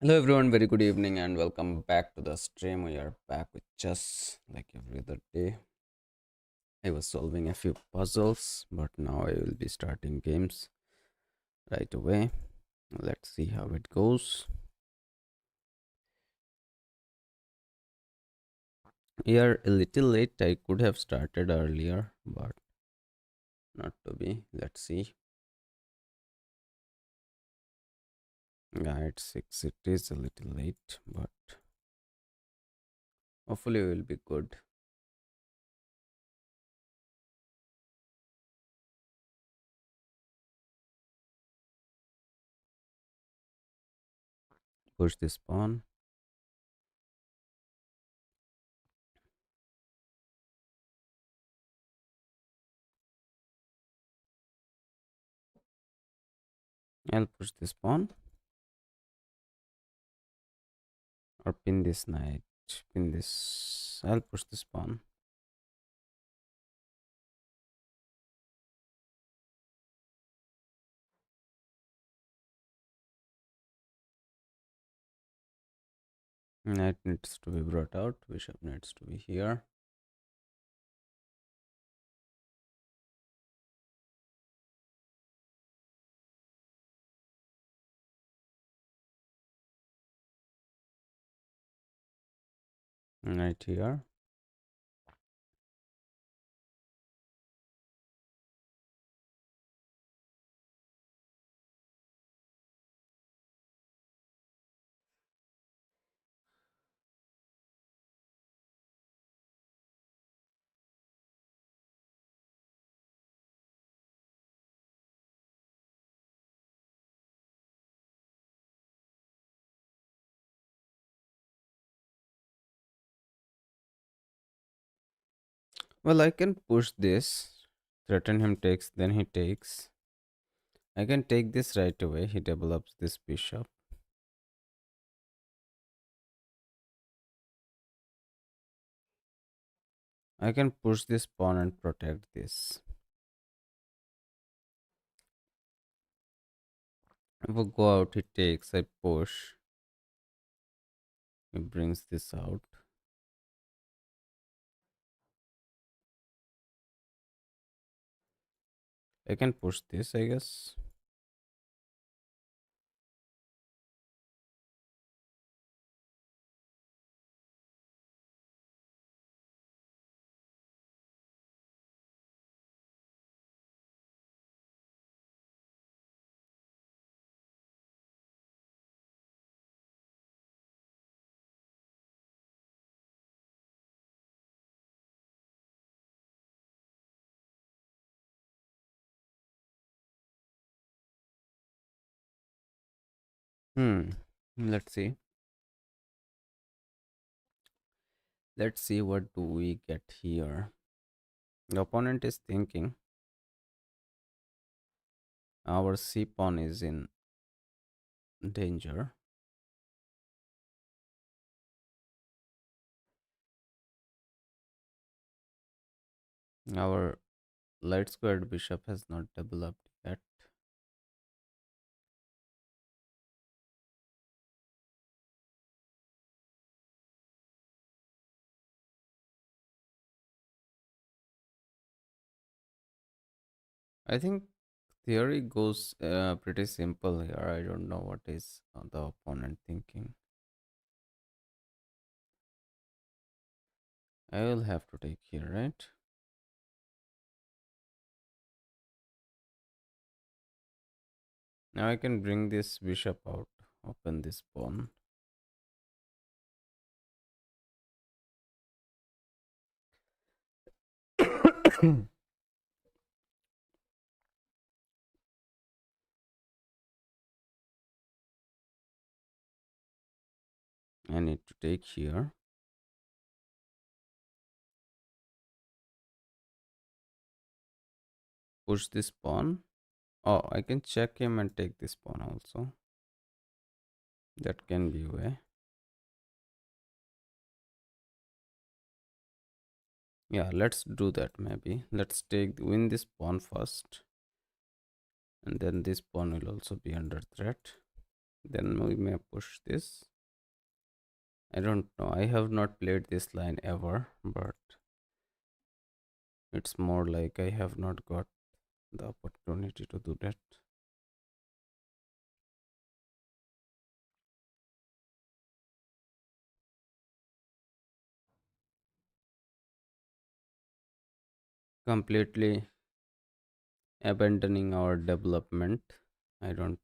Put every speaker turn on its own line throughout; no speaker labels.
Hello everyone, very good evening and welcome back to the stream. We are back with chess like every other day. I was solving a few puzzles, but now I will be starting games right away. Let's see how it goes. We are a little late. I could have started earlier, but not to be. Let's see. Yeah, it's 6. It is a little late, but hopefully we will be good. Push this pawn. I'll push this pawn or pin this knight. Pin this. I'll push this pawn. Knight needs to be brought out. Bishop needs to be here. Knight here. Well, I can push this. Threaten him takes, then he takes. I can take this right away. He develops this bishop. I can push this pawn and protect this. If I go out, he takes. I push. He brings this out. I can push this, I guess. Hmm. Let's see. Let's see what do we get here. The opponent is thinking our c pawn is in danger. Our light squared bishop has not developed yet. I think theory goes pretty simple here. I don't know what is the opponent thinking. I will have to take here, right? Now I can bring this bishop out, open this pawn. I need to take here. Push this pawn. Oh, I can check him and take this pawn also. That can be a way. Yeah, let's do that maybe. Let's win this pawn first. And then this pawn will also be under threat. Then we may push this. I don't know. I have not played this line ever, but it's more like I have not got the opportunity to do that. Completely abandoning our development. I don't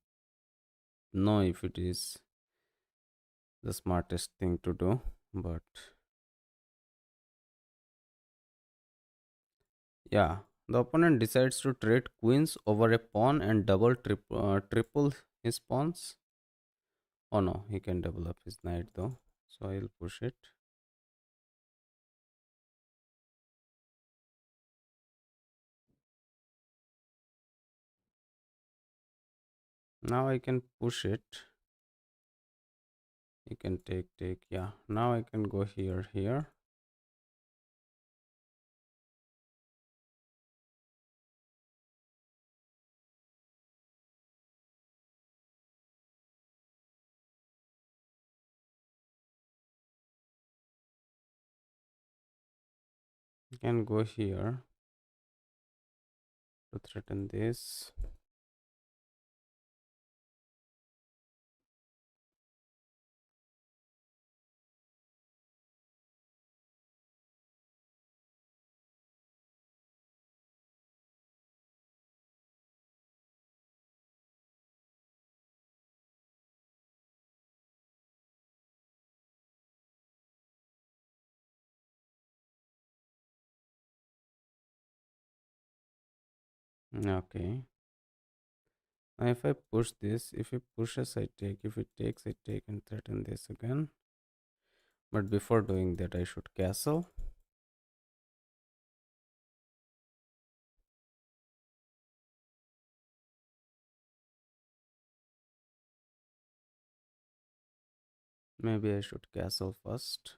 know if it is the smartest thing to do, but yeah. The opponent decides to trade queens over a pawn and triple his pawns. Oh no, he can double up his knight though. So I'll push it. Now I can push it. You can take. Yeah. Now I can go here. You can go here to threaten this. Okay. Now if I push this, if it pushes, I take. If it takes, I take and threaten this again. But before doing that, I should castle. Maybe I should castle first.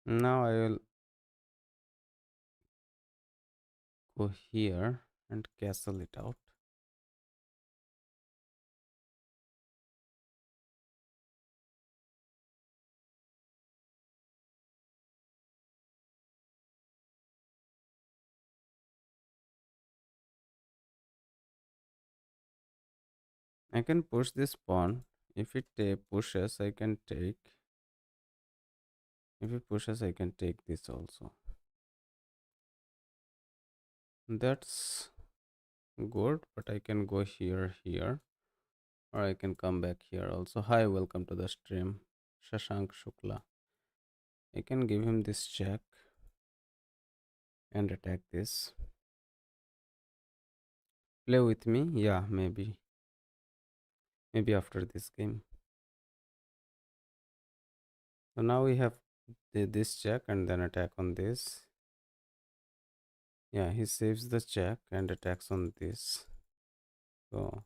Now I will go here and castle it out. I can push this pawn. If it pushes, I can take. If it pushes, I can take this also. That's good, but I can go here, or I can come back here also. Hi, welcome to the stream, Shashank Shukla. I can give him this check and attack this. Play with me? Yeah, maybe. Maybe after this game. So now we have this check and then attack on this. Yeah, he saves the check and attacks on this. So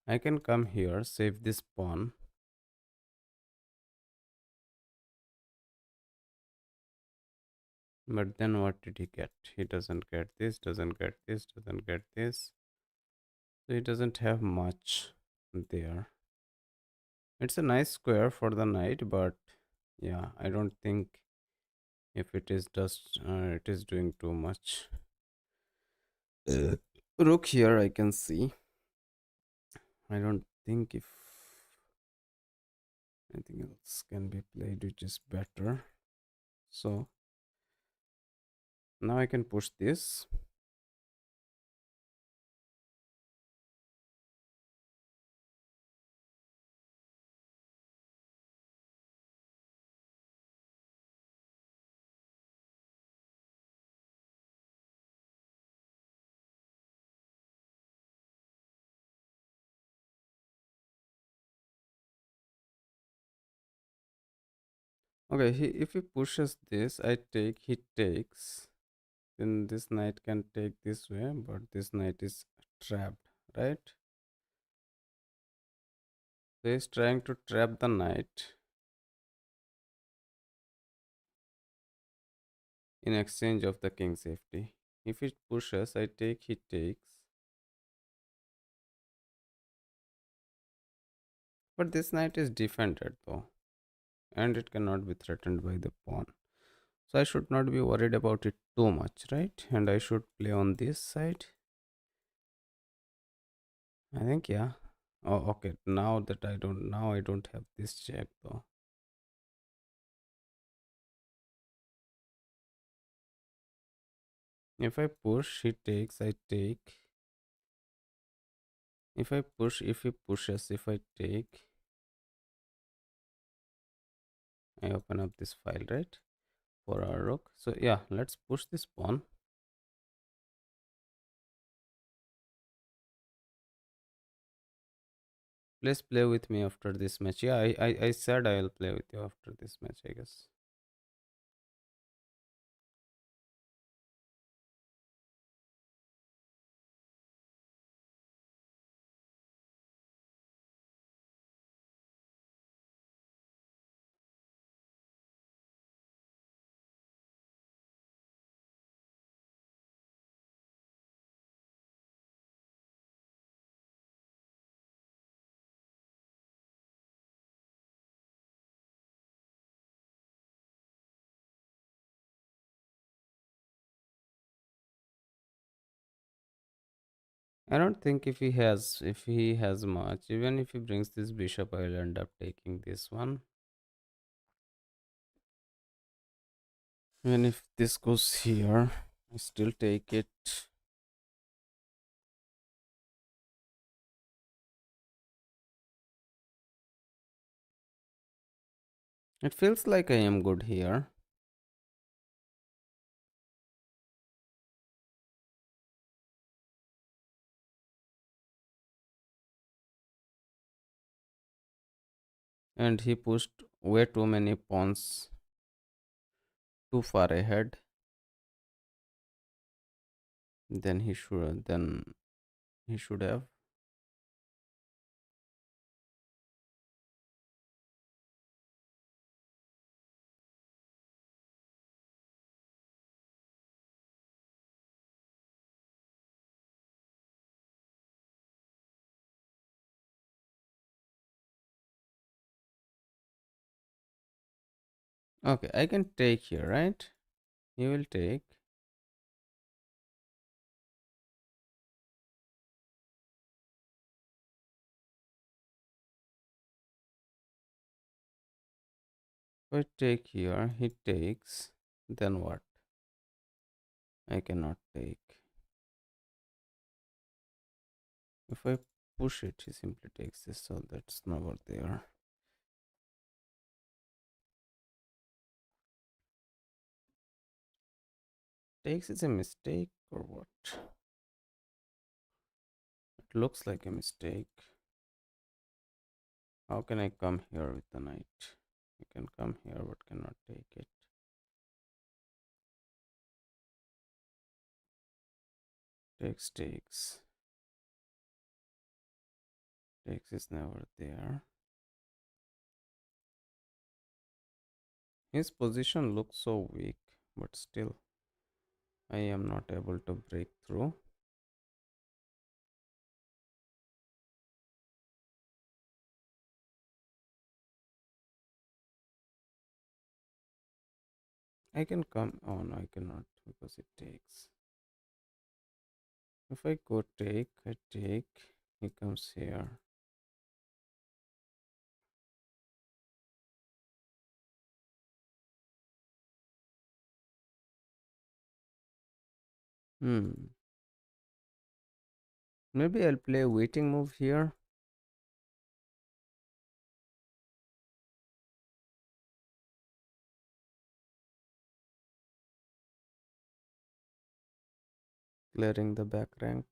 I can come here, save this pawn. But then what did he get? He doesn't get this, doesn't get this, doesn't get this. So he doesn't have much there. It's a nice square for the knight, but yeah, I don't think if it is just it is doing too much. uh, rook here I can see. I don't think if anything else can be played which is better. So now I can push this. Okay, if he pushes this, I take, he takes. Then this knight can take this way, but this knight is trapped, right? So he's trying to trap the knight in exchange of the king safety. If it pushes, I take, he takes. But this knight is defended though, and it cannot be threatened by the pawn. So I should not be worried about it too much, right? And I should play on this side. I think, yeah. Oh, okay. Now I don't have this check though. If I push, he takes, I take. If I push, if he pushes, if I take, I open up this file, right? For our rook. So yeah, let's push this pawn. Please play with me after this match. Yeah, I said I will play with you after this match, I guess. I don't think if he has much, even if he brings this bishop, I will end up taking this one. Even if this goes here, I still take it. It feels like I am good here. And he pushed way too many pawns too far ahead. Then he should have. Okay, I can take here, right? He will take. If I take here, he takes. Then what? I cannot take. If I push it, he simply takes this, so that's never there. Takes is a mistake or what? It looks like a mistake. How can I come here with the knight? I can come here but cannot take it. Takes, takes. Takes is never there. His position looks so weak, but still, I am not able to break through. I can come. Oh no, I cannot because it takes. If I go take, I take, he comes here. Hmm. Maybe I'll play a waiting move here. Clearing the back rank.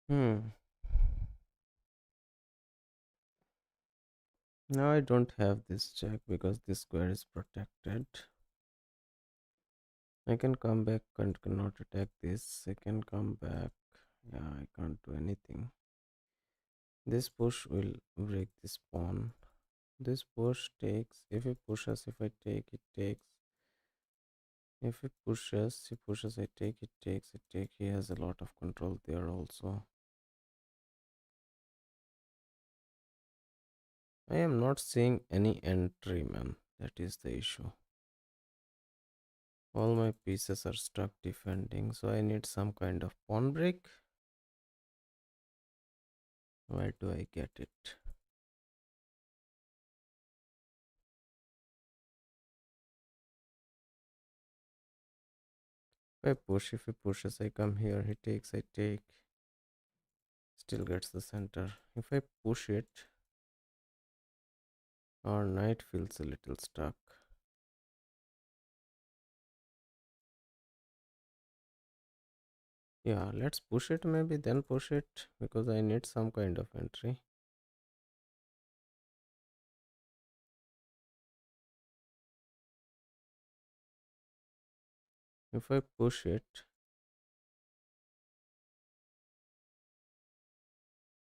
Hmm. Now I don't have this check because this square is protected. I can come back and cannot attack this. I can come back. Yeah, I can't do anything. This push will break this pawn. This push takes. If he pushes, if I take, it takes. If he pushes, I take, it takes, it take. He has a lot of control there also. I am not seeing any entry, man. That is the issue. All my pieces are stuck defending, so I need some kind of pawn break. Where do I get it? If I push, if he pushes, I come here. He takes, I take. Still gets the center. If I push it, our knight feels a little stuck. Yeah, let's push it maybe, then push it because I need some kind of entry. If I push it,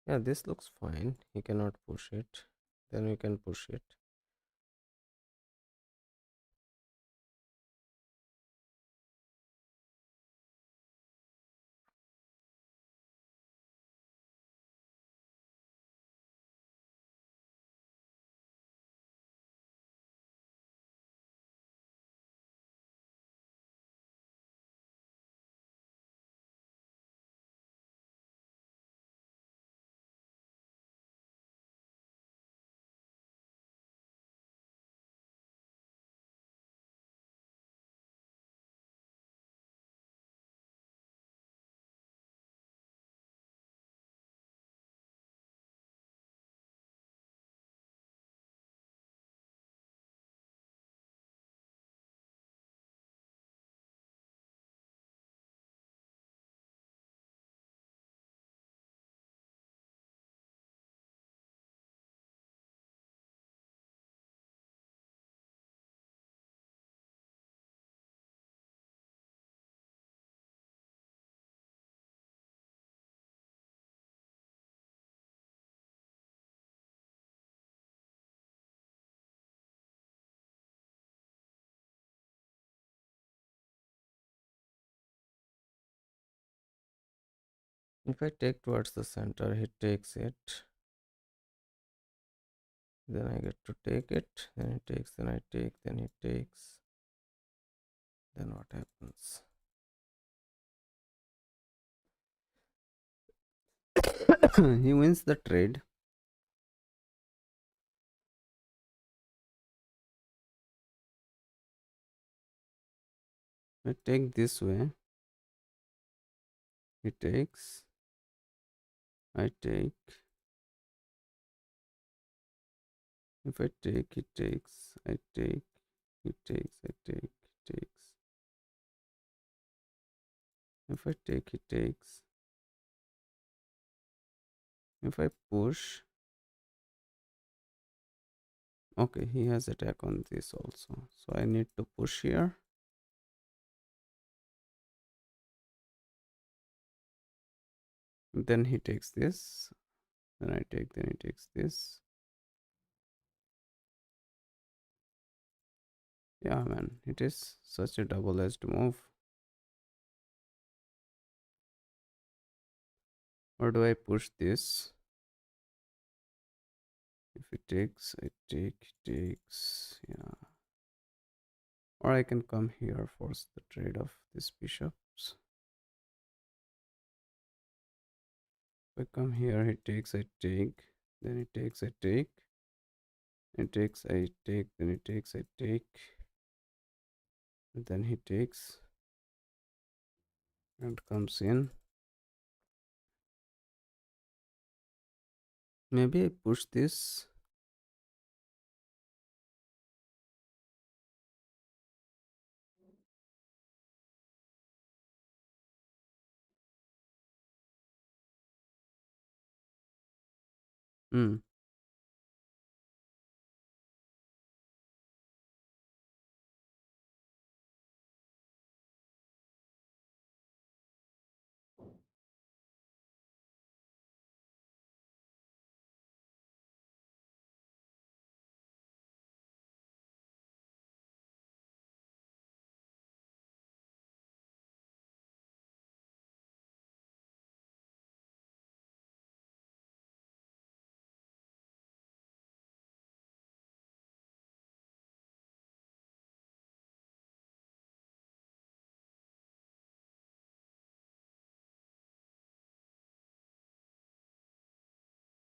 yeah, this looks fine. He cannot push it. Then we can push it. If I take towards the center, he takes it. Then I get to take it. Then he takes, then I take, then he takes. Then what happens? He wins the trade. I take this way. He takes. I take. If I take, he takes. I take. He takes. I take. He takes. If I take, he takes. If I push, Okay, he has attack on this also. So I need to push here. Then he takes this. Then I take, then he takes this. Yeah, man, it is such a double-edged move. Or do I push this? If it takes, I take, takes, yeah. Or I can come here, force the trade of these bishops. If I come here, he takes, I take, then he takes, I take, it takes, I take, then he takes, I take, and then he takes and comes in. Maybe I push this. Hmm.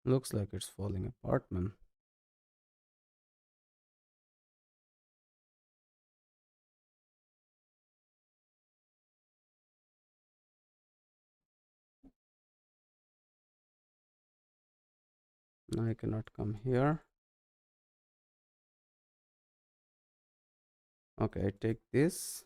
Looks like it's falling apart, man. Now I cannot come here. Okay, I take this.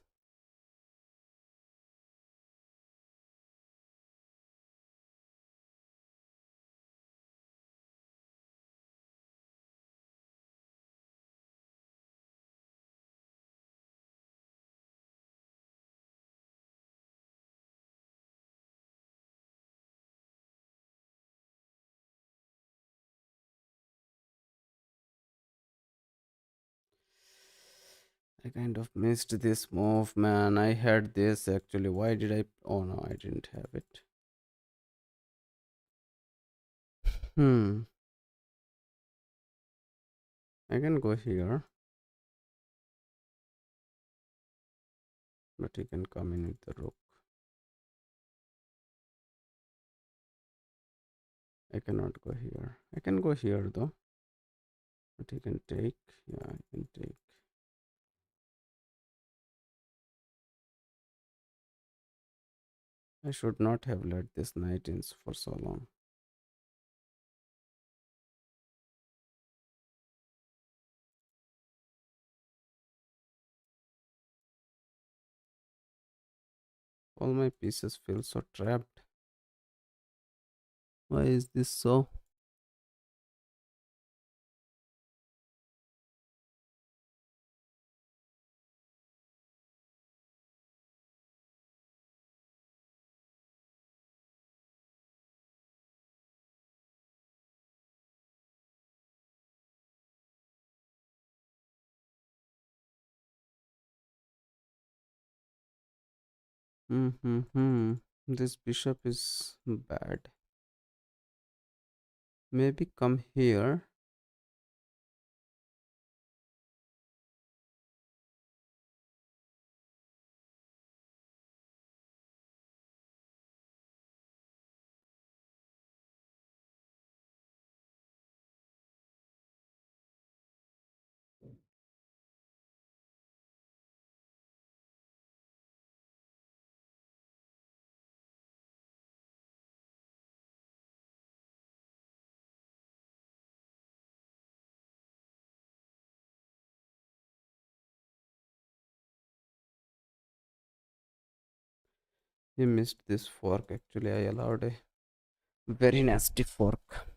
I kind of missed this move, man. I had this actually. Why did I? Oh no, I didn't have it. Hmm. I can go here, but he can come in with the rook. I cannot go here. I can go here though, but he can take. Yeah, I can take. I should not have let this knight in for so long. All my pieces feel so trapped. Why is this so? Hmm. This bishop is bad. Maybe come here. He missed this fork. Actually, I allowed a very nasty fork.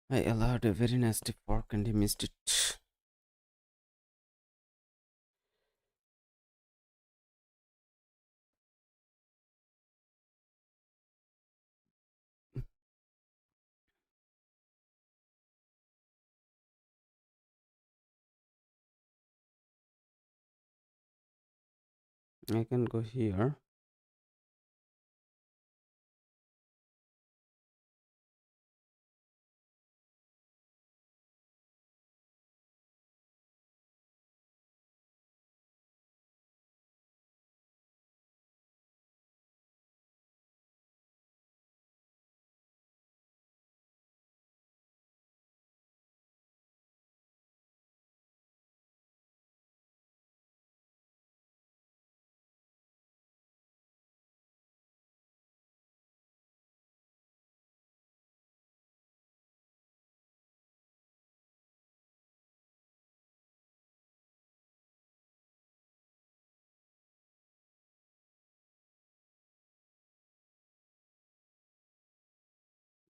I allowed a very nasty fork and he missed it. I can go here.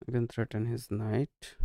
I can threaten his knight.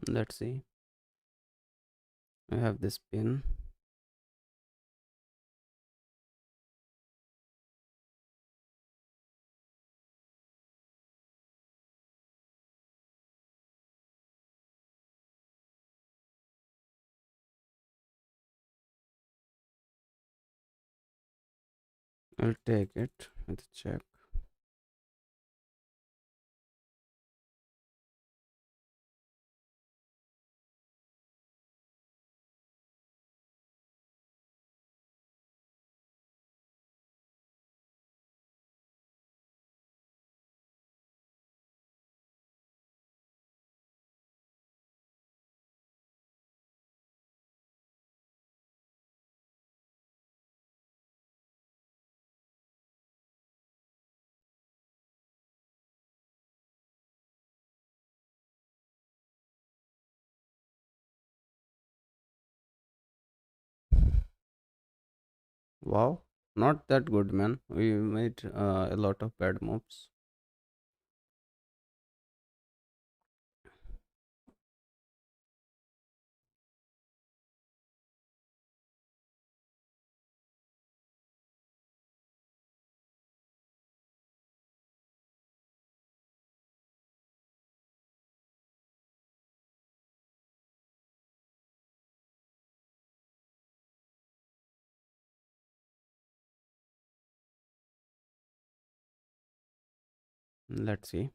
Let's see. I have this pin. I'll take it with a check. Wow, not that good, man. We made a lot of bad moves. Let's see.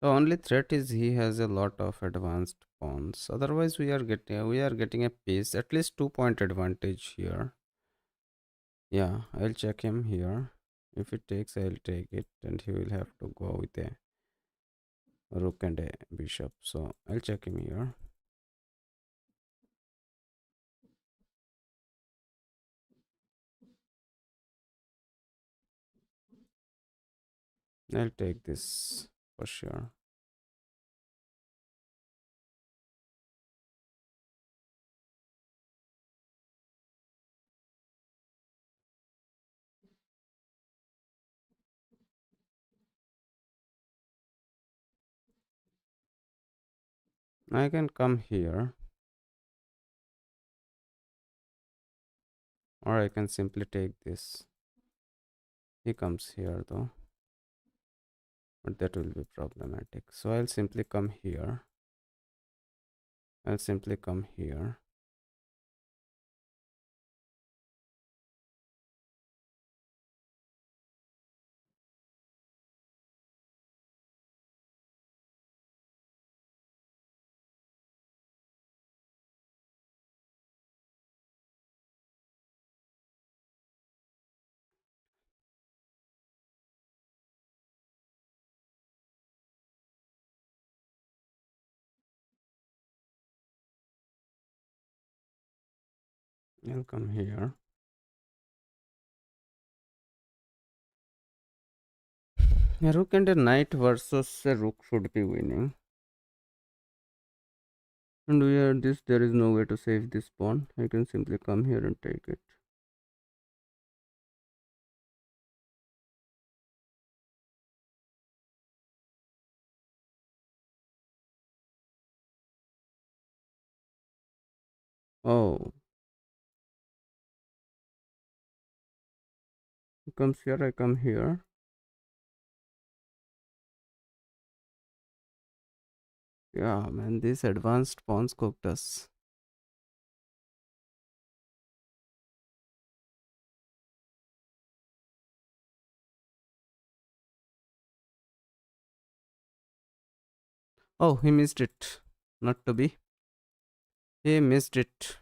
The only threat is he has a lot of advanced pawns. Otherwise, we are getting a piece, at least 2 point advantage here. Yeah, I'll check him here. If it takes, I'll take it, and he will have to go with a rook and a bishop. So I'll check him here. I'll take this for sure. I can come here, or I can simply take this. He comes here though, but that will be problematic. So I'll simply come here. I'll simply come here. I'll come here. A rook and a knight versus a rook should be winning. And we are this, there is no way to save this pawn. I can simply come here and take it. Oh, he comes here, I come here. Yeah, man, these advanced pawns cooked us. Oh, he missed it. Not to be. He missed it.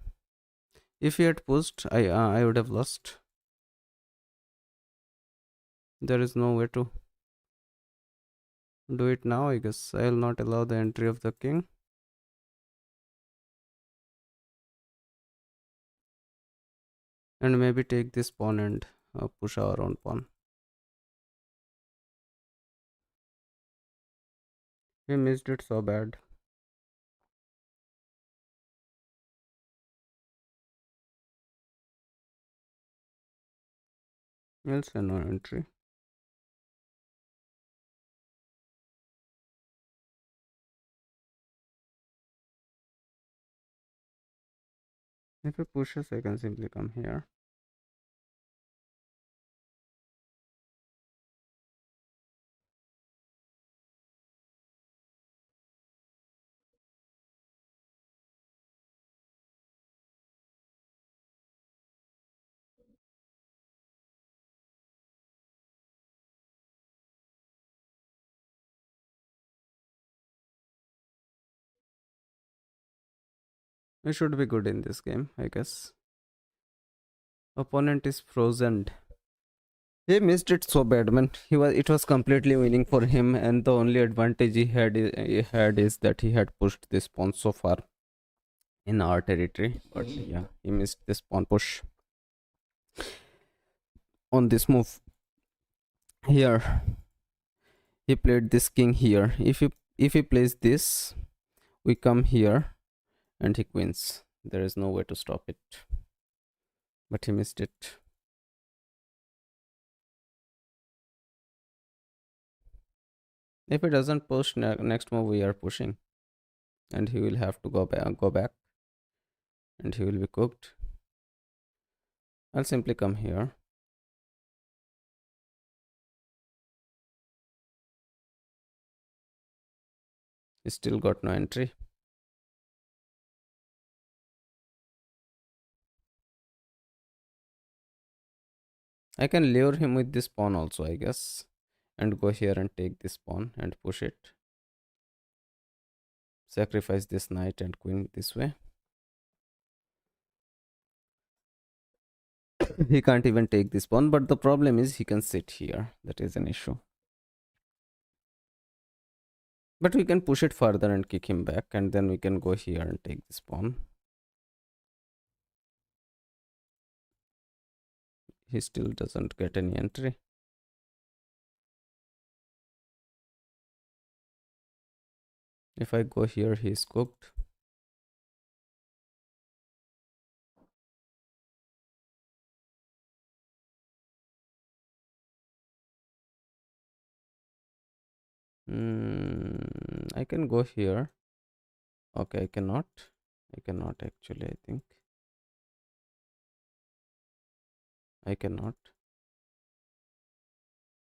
If he had pushed, I would have lost. There is no way to do it now, I guess. I will not allow the entry of the king. And maybe take this pawn and push our own pawn. He missed it so bad. I'll say no entry. If he pushes, I can simply come here. We should be good in this game, I guess. Opponent is frozen. He missed it so bad, man. It was completely winning for him, and the only advantage he had is that he had pushed this pawn so far in our territory. But yeah, he missed this pawn push on this move. Here, he played this king here. If he plays this, we come here, and he wins. There is no way to stop it. But he missed it. If he doesn't push next move, we are pushing, and he will have to go back, and he will be cooked. I'll simply come here. He still got no entry. I can lure him with this pawn also, I guess, and go here and take this pawn and push it. Sacrifice this knight and queen this way. He can't even take this pawn, but the problem is he can sit here. That is an issue. But we can push it further and kick him back, and then we can go here and take this pawn. He still doesn't get any entry. If I go here, he is cooked. I can go here. Okay, I cannot. I cannot actually, I think. I cannot.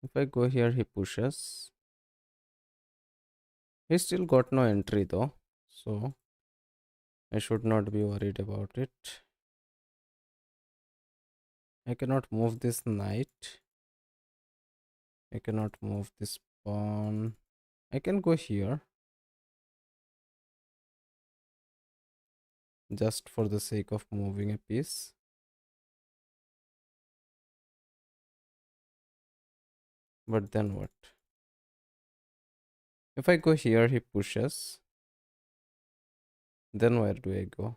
If I go here, he pushes. He still got no entry though, so I should not be worried about it. I cannot move this knight. I cannot move this pawn. I can go here just for the sake of moving a piece. But then what? If I go here, he pushes. Then where do I go?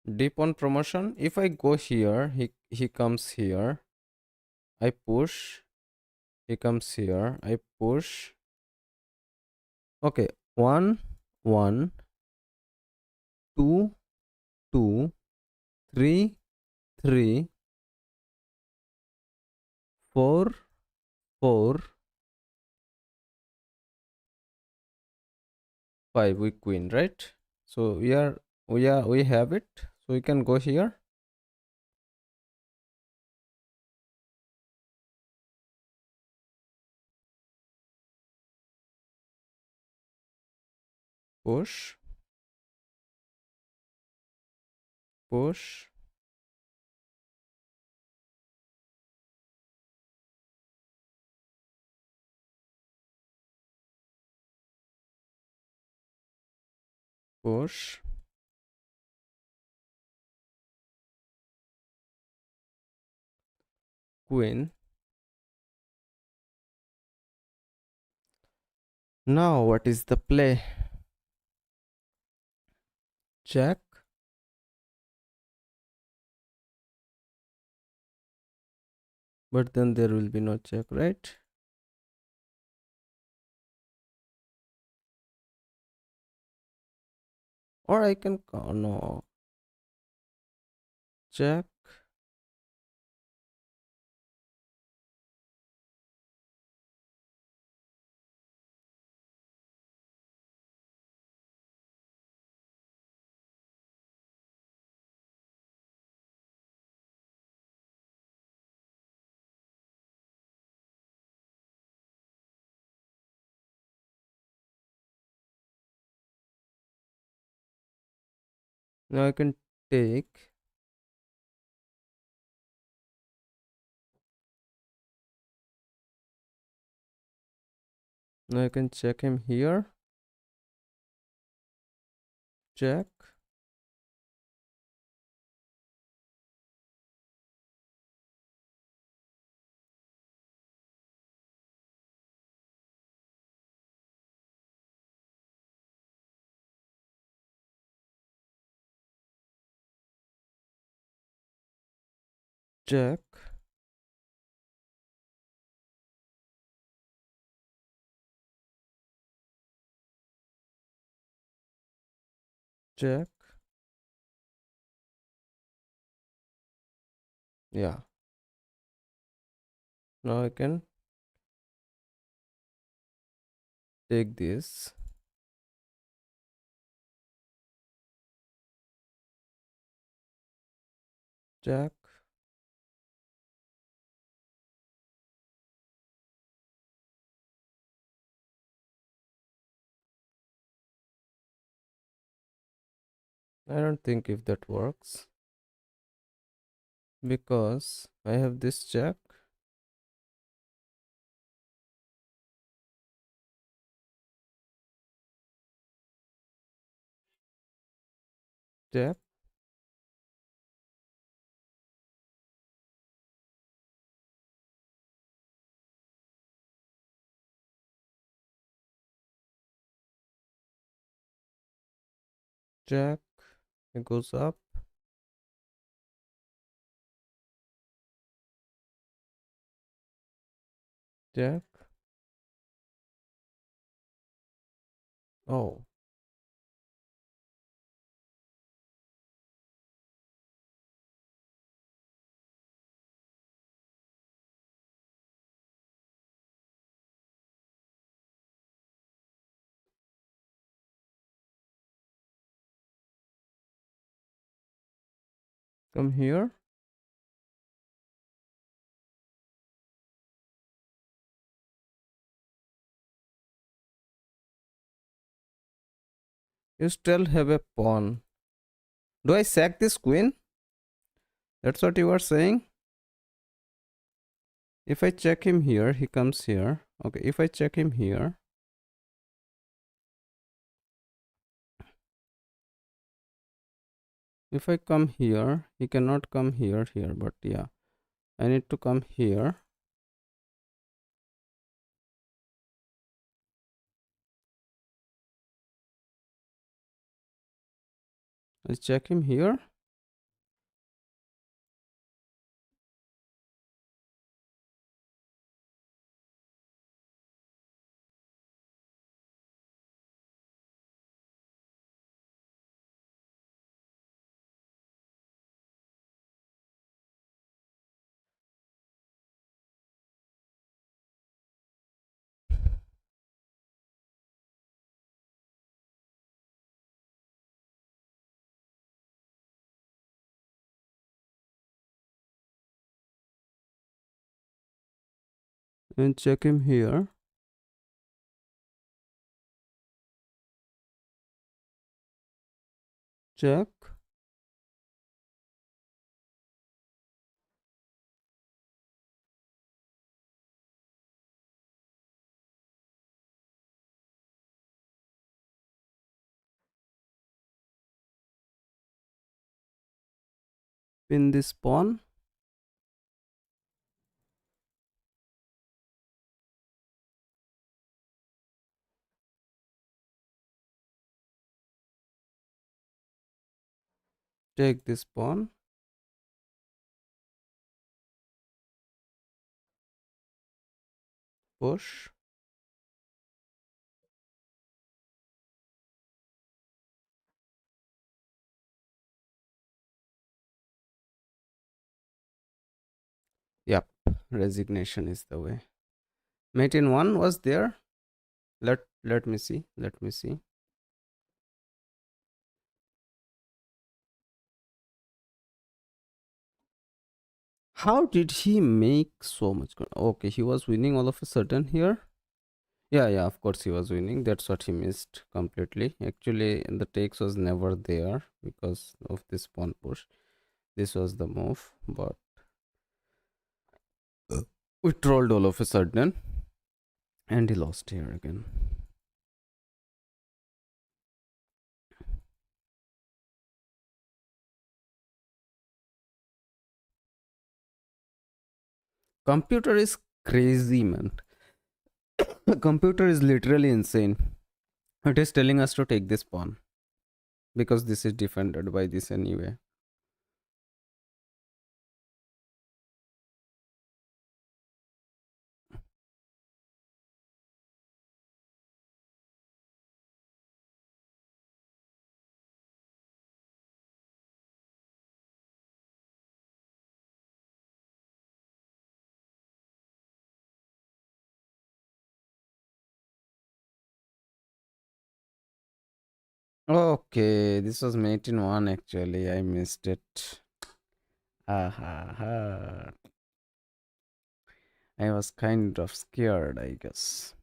Deep on promotion. If I go here, he comes here. I push. He comes here. I push. Okay. 1, 1, 2, 2, 3, 3, 4, 4, 5. We queen, right? So we have it. So we can go here. Push. Push. Push. Queen. Now what is the play? Check. But then there will be no check, right? Or I can no. Check. Now I can take. Now I can check him here. Check. Check. Check. Yeah. Now I can take this. Check. I don't think if that works. Because I have this check. Check. Check. It goes up. Check. Oh. Come here. You still have a pawn. Do I sack this queen? That's what you are saying? If I check him here, he comes here. Okay, if I check him here. If I come here, he cannot come here, but yeah. I need to come here. Let's check him here. And check him here. Check. Pin this pawn. Take this pawn. Push. Yep. Resignation is the way. Mate in 1 was there. Let me see. Let me see. How did he make so much? Okay, he was winning all of a sudden here. Yeah, of course he was winning. That's what he missed completely. Actually, the takes was never there because of this pawn push. This was the move, but we trolled all of a sudden, and he lost here again. Computer is crazy, man. The computer is literally insane. It is telling us to take this pawn because this is defended by this anyway. Okay, this was mate in 1 actually. I missed it. Ha ha ha. I was kind of scared, I guess.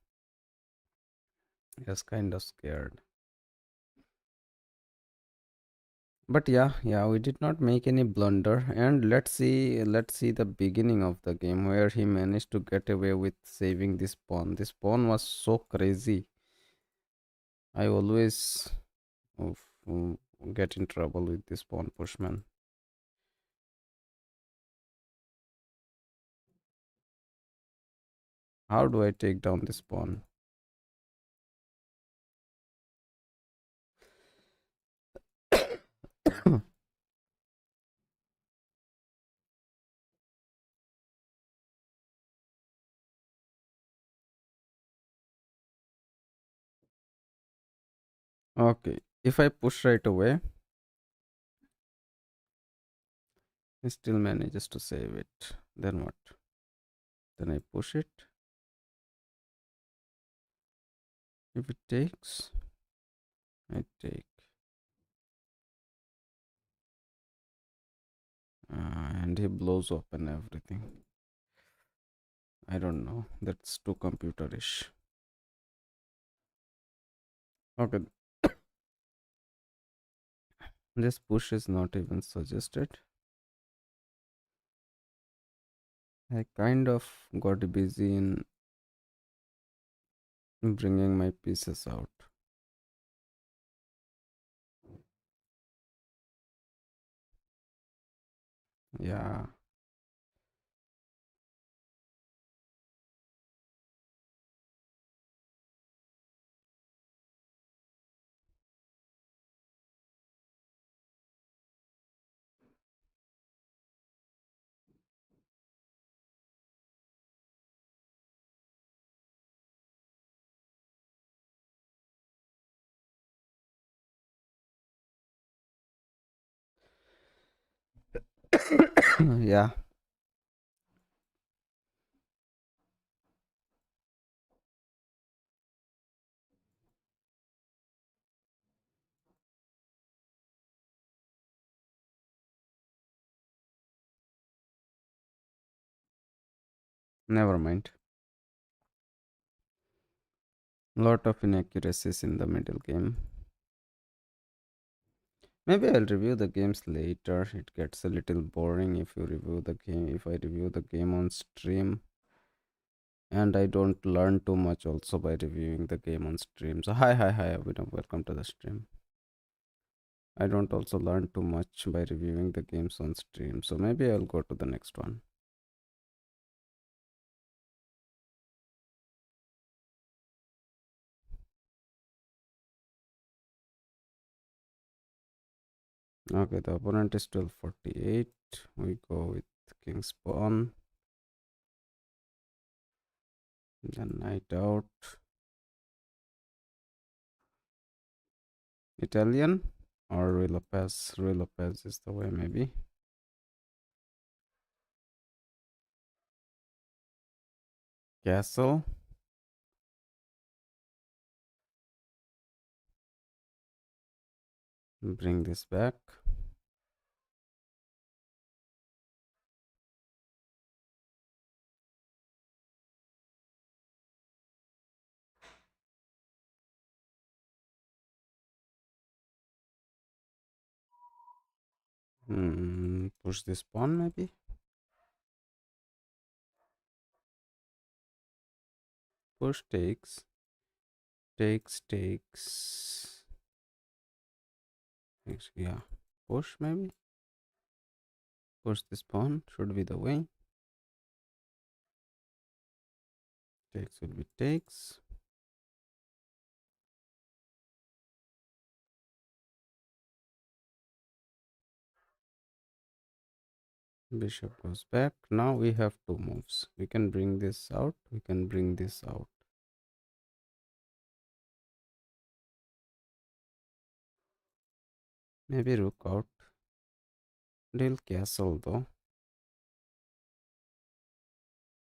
I was kind of scared. But yeah, we did not make any blunder. And let's see the beginning of the game where he managed to get away with saving this pawn. This pawn was so crazy. I always of, get in trouble with this pawn pushman. How do I take down this pawn? Okay, if I push right away, he still manages to save it. Then what? Then I push it. If it takes, I take. And he blows open everything. I don't know. That's too computerish. Okay. This push is not even suggested. I kind of got busy in bringing my pieces out. Yeah. Yeah. Never mind. Lot of inaccuracies in the middle game. Maybe I'll review the games later. It gets a little boring if you review the game. If I review the game on stream, and I don't learn too much also by reviewing the game on stream. So hi Abhinav, welcome to the stream. I don't also learn too much by reviewing the games on stream. So maybe I'll go to the next one. Okay, the opponent is 1248. We go with King's Pawn. Then Knight out. Italian or Rui Lopez. Rui Lopez is the way, maybe. Castle. Bring this back. Push this pawn, maybe. Push takes. Takes. Yeah. Push, maybe. Push this pawn. Should be the way. Takes will be takes. Bishop goes back. Now we have two moves. We can bring this out. We can bring this out. Maybe rook out. Deal castle though.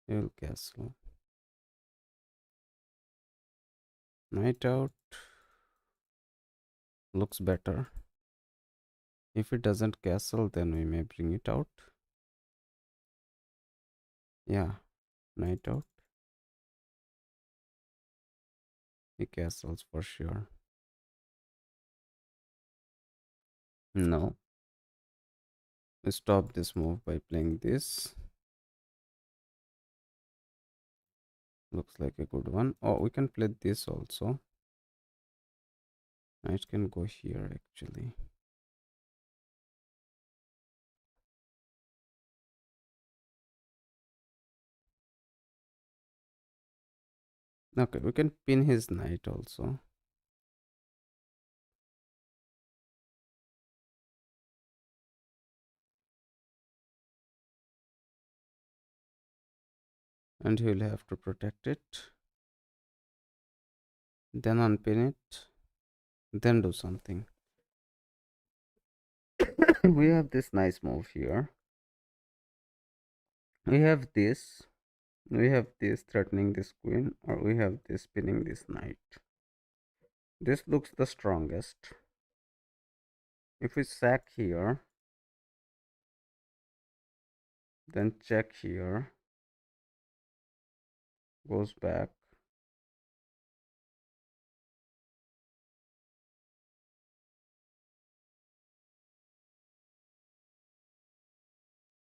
Deal castle. Knight out. Looks better. If it doesn't castle, then we may bring it out. Yeah. Knight out. He castles for sure. No. We stop this move by playing this. Looks like a good one. Oh, we can play this also. Knight can go here actually. Okay, we can pin his knight also. And he will have to protect it. Then unpin it. Then do something. We have this nice move here. We have this. We have this threatening this queen, or we have this pinning this knight. This looks the strongest. If we sack here, then check here, goes back.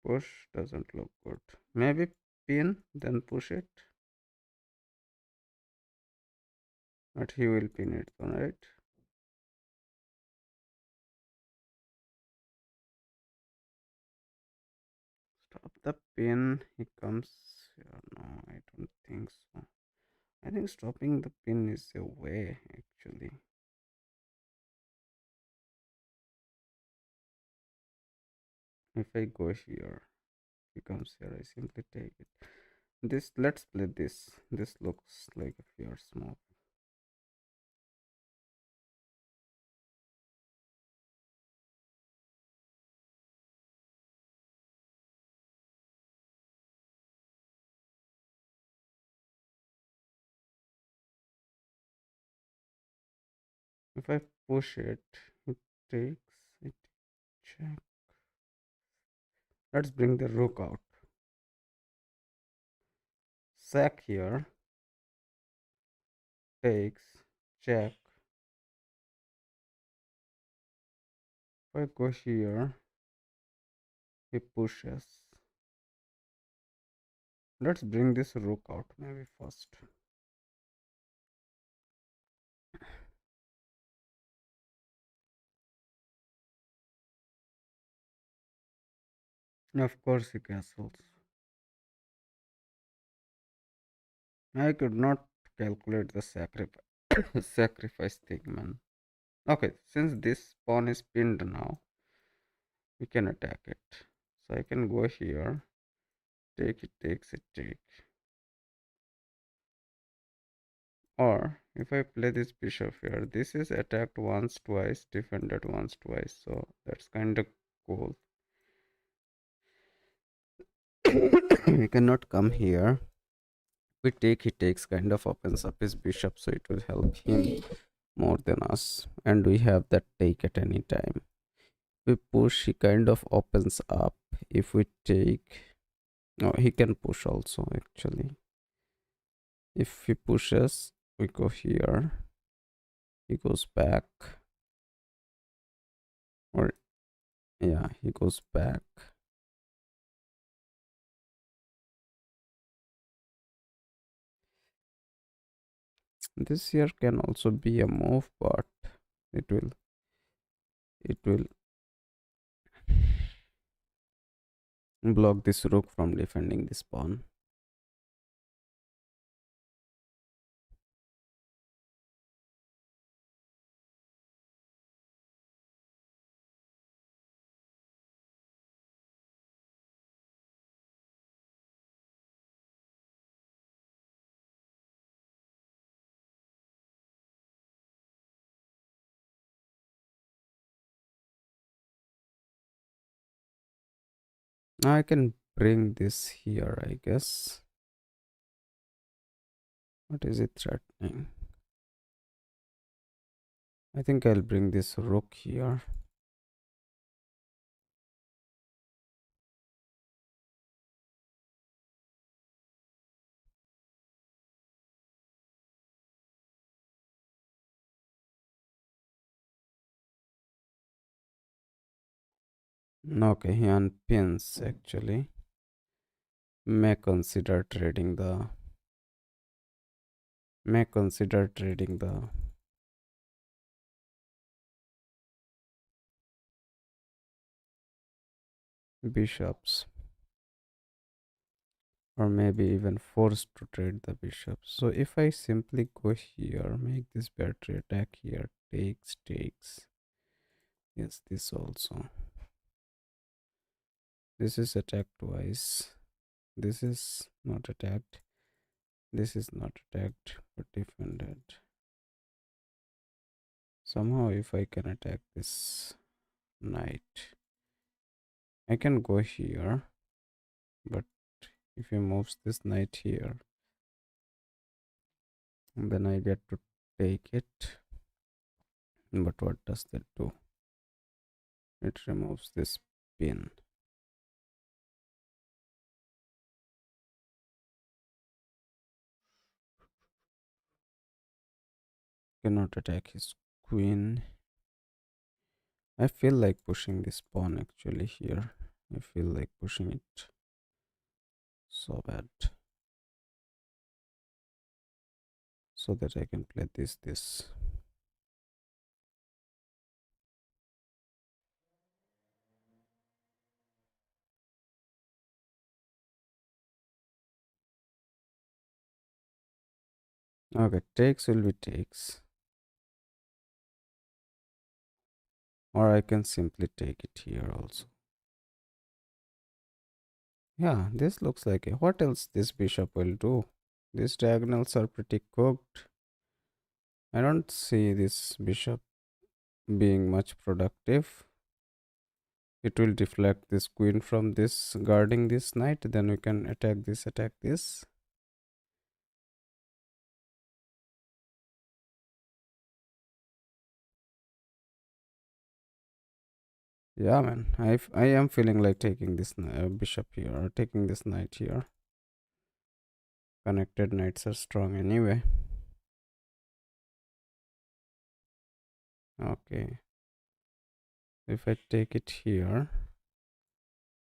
Push doesn't look good. Maybe pin, then push it. But he will pin it, right? Stop the pin. He comes here. No, I don't think so. I think stopping the pin is a way, actually. If I go here, he comes here, I simply take it. This, let's play this. This looks like a fair smoke. If I push it, it takes it. Check. Let's bring the rook out. Sack here. Takes. Check. If I go here, he pushes. Let's bring this rook out maybe first. Of course he castles. I could not calculate the sacrifice sacrifice thing, man. Okay, since this pawn is pinned now, we can attack it. So I can go here, take it, takes it, take. Or if I play this bishop here, this is attacked once, twice, defended once, twice. So that's kind of cool. We cannot come here. We take, he takes, kind of opens up his bishop, so it will help him more than us. And we have that take at any time. We push, he kind of opens up. If we take, no, he can push also actually. If he pushes, we go here, he goes back, or yeah, he goes back. This here can also be a move, but it will block this rook from defending this pawn. Now I can bring this here, I guess. What is it threatening? I think I'll bring this rook here. Okay, he unpins actually. May consider trading the bishops, or maybe even forced to trade the bishops. So if I simply go here, make this battery attack here, takes. Yes, this also. This is attacked twice. This is not attacked. This is not attacked but defended. Somehow if I can attack this knight, I can go here, but if he moves this knight here, then I get to take it. But what does that do? It removes this pin. Cannot attack his queen. I feel like pushing this pawn actually here. I feel like pushing it so bad, so that I can play this. Okay, takes will be takes. Or I can simply take it here also. Yeah, this looks like it. What else this bishop will do? These diagonals are pretty cooked. I don't see this bishop being much productive. It will deflect this queen from this guarding this knight. Then we can attack this, attack this. Yeah, man. I am feeling like taking this bishop here or taking this knight here. Connected knights are strong anyway. Okay. If I take it here,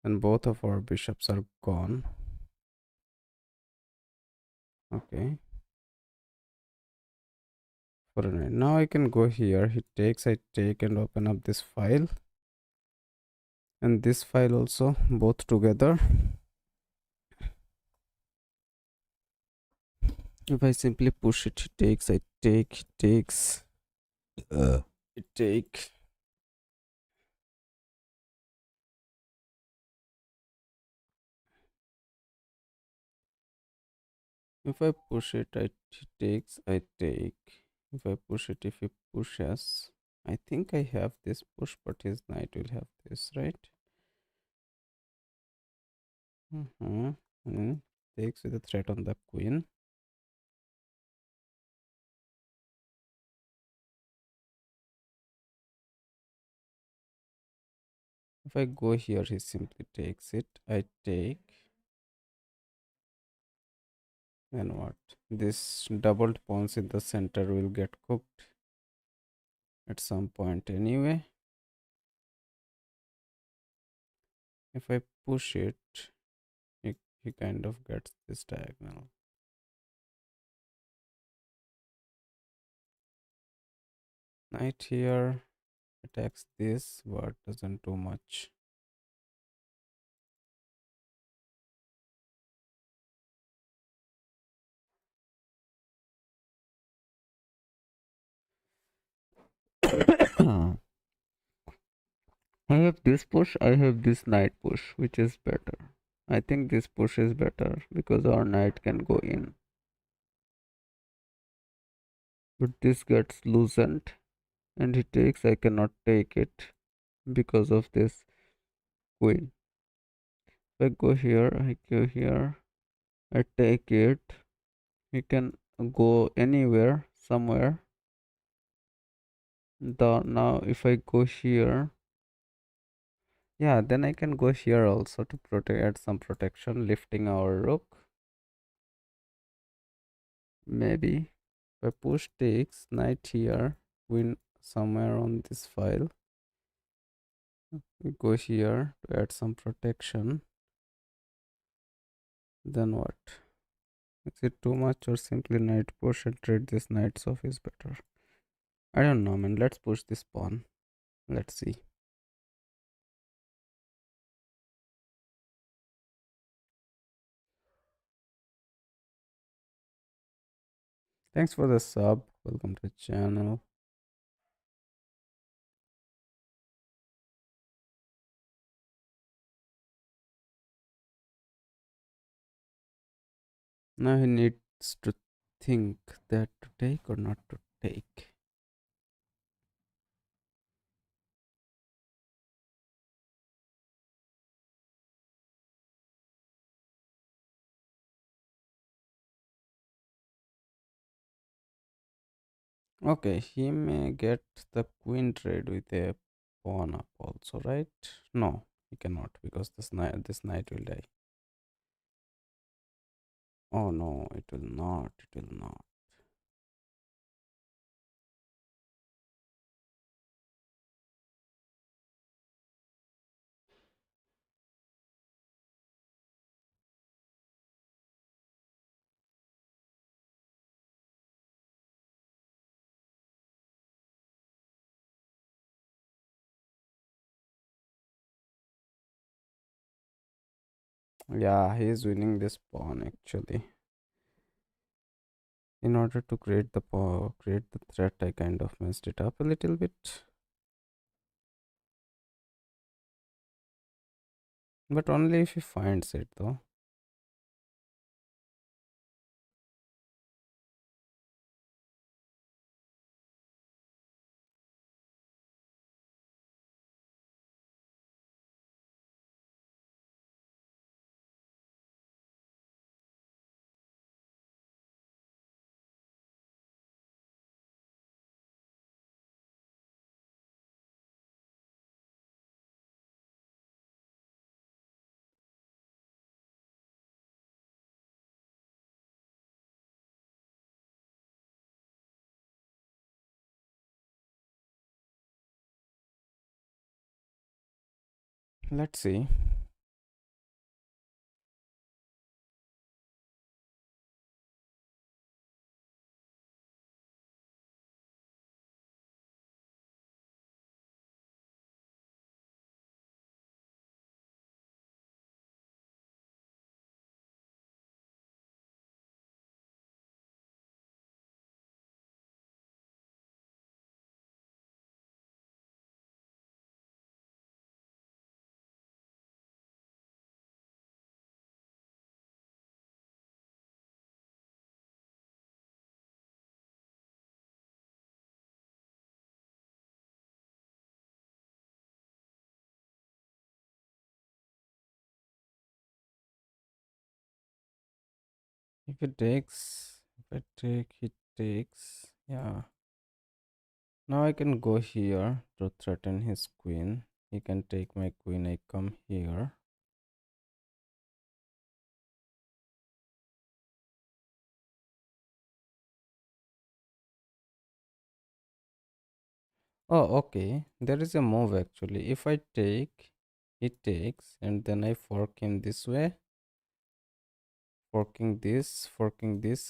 then both of our bishops are gone. Okay. For a knight. Now I can go here. He takes, I take and open up this file. And this file also, both together. If I simply push it, he takes, I take, he takes. I take. If I push it, he takes, I take. If I push it, if he pushes, I think I have this push, but his knight will have this, right? Takes with a threat on the queen. If I go here, he simply takes it. I take. Then what? This doubled pawns in the center will get cooked at some point anyway. If I push it, he kind of gets this diagonal. Knight here attacks this, but doesn't do much. I have this push, I have this knight push, which is better. I think this push is better because our knight can go in. But this gets loosened and he takes, I cannot take it because of this queen. If I go here, I go here, I take it. He can go anywhere, somewhere. Now if I go here, yeah, then I can go here also to protect, add some protection, lifting our rook. Maybe if I push takes, knight here, win somewhere on this file. We go here to add some protection. Then what? Is it too much or simply knight push and trade this knights off is better? I don't know, man. Let's push this pawn. Let's see. Thanks for the sub. Welcome to the channel. Now he needs to think that to take or not to take. Okay, he may get the queen trade with a pawn up also, right? No, he cannot because this knight will die. Oh no, it will not. It will not. Yeah, he's winning this pawn actually. In order to create the threat, I kind of messed it up a little bit. But only if he finds it though. Let's see. If he takes, yeah. Now I can go here to threaten his queen. He can take my queen. I come here. Oh, okay. There is a move actually. If I take, he takes, and then I fork him this way, forking this,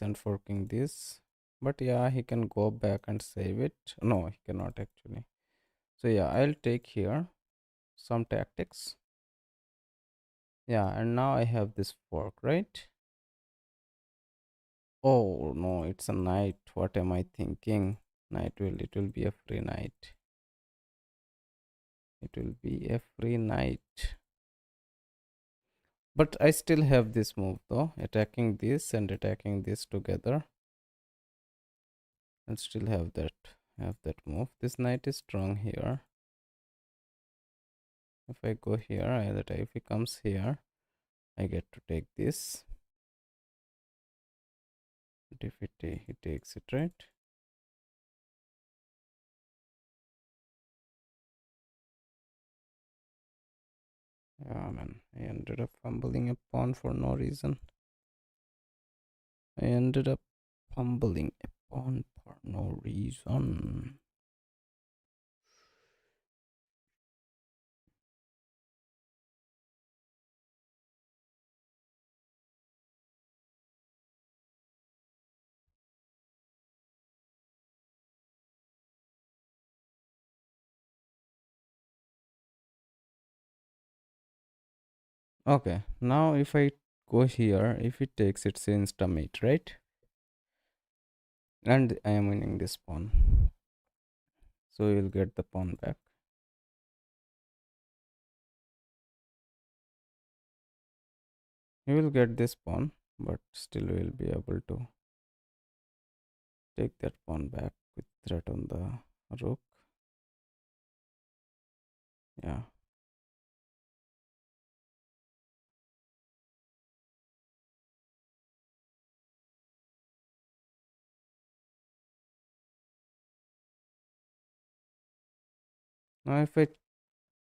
and forking this. But yeah, he can go back and save it. No, he cannot actually. So yeah, I'll take here some tactics. Yeah, and now I have this fork, right? Oh no, it's a knight. What am I thinking? It will be a free knight. It will be a free knight. But I still have this move though, attacking this and attacking this together. And still have that move. This knight is strong here. If I go here, if he comes here, I get to take this. But if he takes it, right? Yeah, man. I ended up fumbling a pawn for no reason. I ended up fumbling a pawn for no reason. Okay, now if I go here, if it takes, it's insta mate, right? And I am winning this pawn. So you'll get the pawn back. You will get this pawn, but still will be able to take that pawn back with threat on the rook. Yeah. Now if I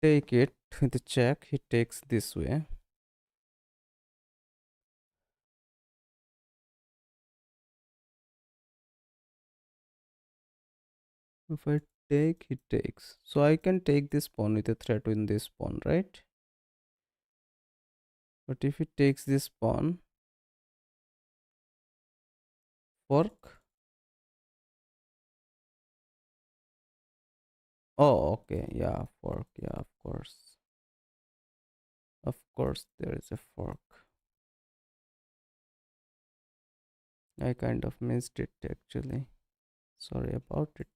take it with the check, he takes this way. If I take, he takes. So I can take this pawn with a threat in this pawn, right? But if he takes this pawn, fork. Oh, okay. Yeah, fork. Yeah, of course. Of course, there is a fork. I kind of missed it actually. Sorry about it.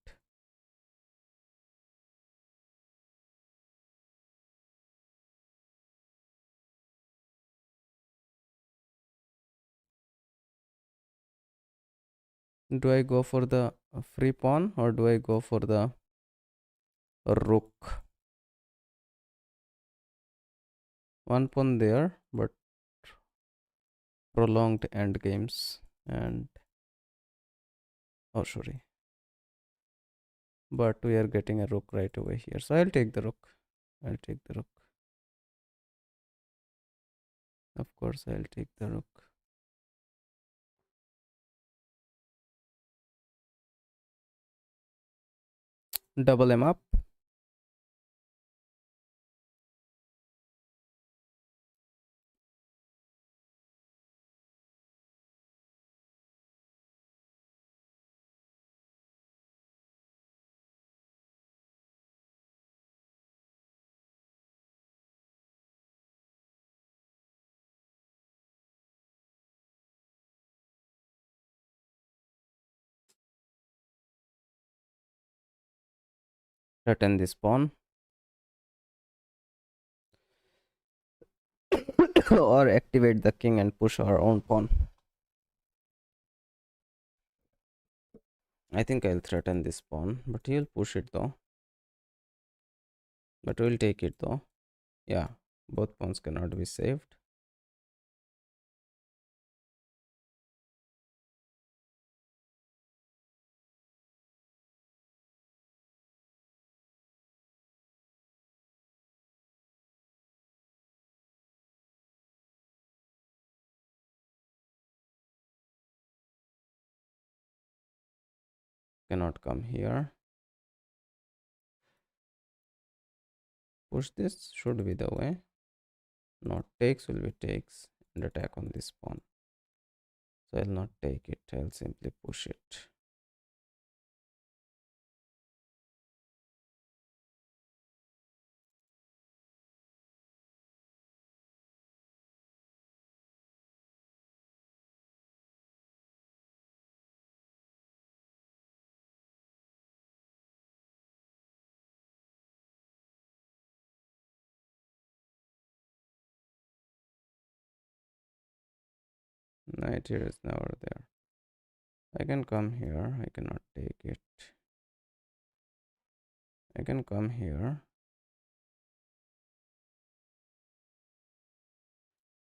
Do I go for the free pawn or do I go for the rook? One pawn there, but prolonged end games and oh sorry. But we are getting a rook right away here. So I'll take the rook. I'll take the rook. Of course, I'll take the rook. Double him up. Threaten this pawn. Or activate the king and push our own pawn. I think I'll threaten this pawn, but he'll push it though. But we'll take it though. Yeah, both pawns cannot be saved. Cannot come here. Push this should be the way. Not takes will be takes and attack on this pawn. So I'll not take it. I'll simply push it. Knight here is never there. I can come here. I cannot take it. I can come here.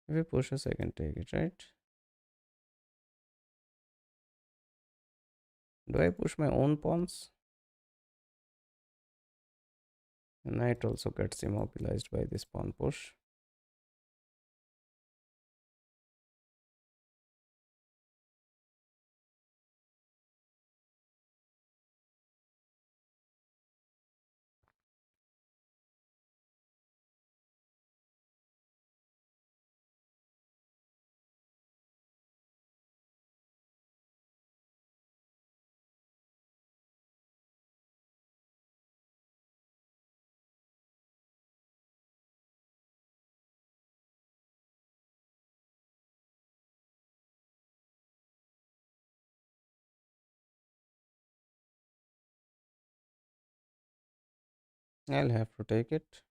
If he pushes, I can take it, right? Do I push my own pawns? The knight also gets immobilized by this pawn push. I'll have to take it.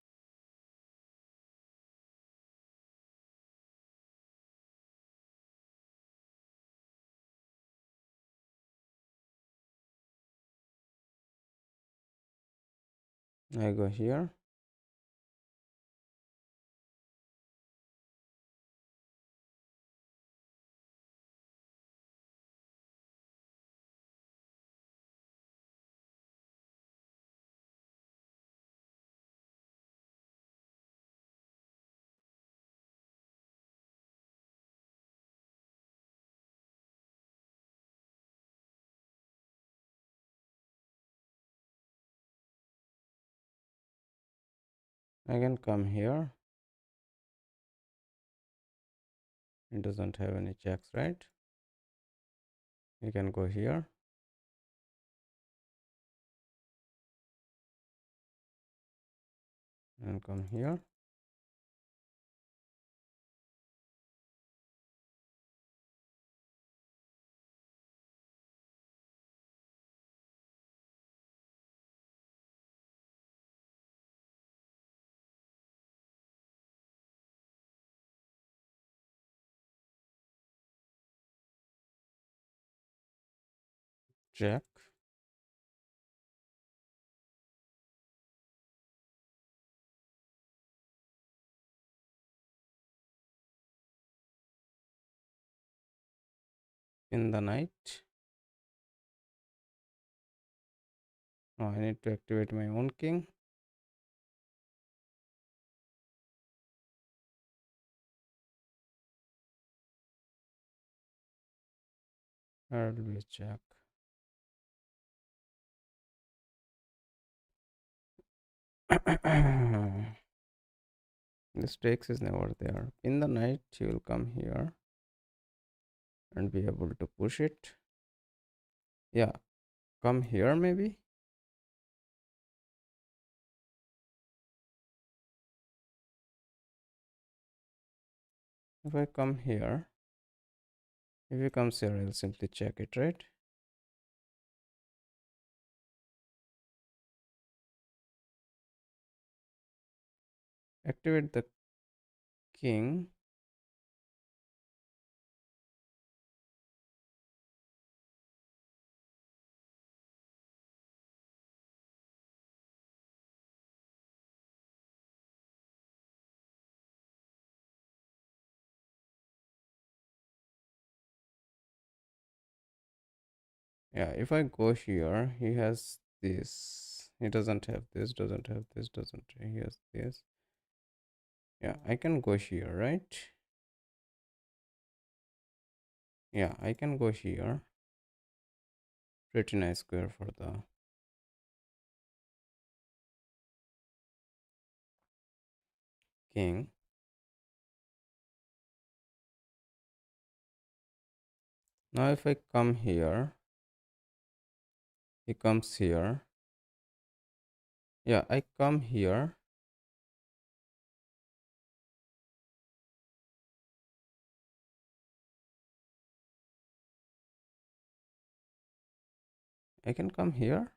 I go here. I can come here. It doesn't have any checks, right? You can go here. And come here. Check. In the night. Now I need to activate my own king. There will be a check. The stakes is never there. In the night, you will come here and be able to push it. Yeah, come here maybe. If I come here, if he comes here, I'll simply check it, right? Activate the king. Yeah, if I go here, he has this. He doesn't have this, doesn't have this, doesn't. He has this. Yeah, I can go here, right? Yeah, I can go here. Pretty nice square for the king. Now if I come here, he comes here. Yeah, I come here. I can come here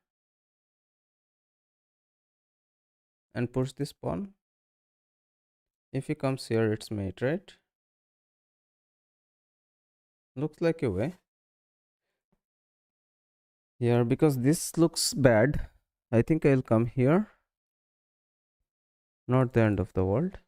and push this pawn. If he comes here, it's mate, right? Looks like a way. Here, because this looks bad, I think I'll come here. Not the end of the world.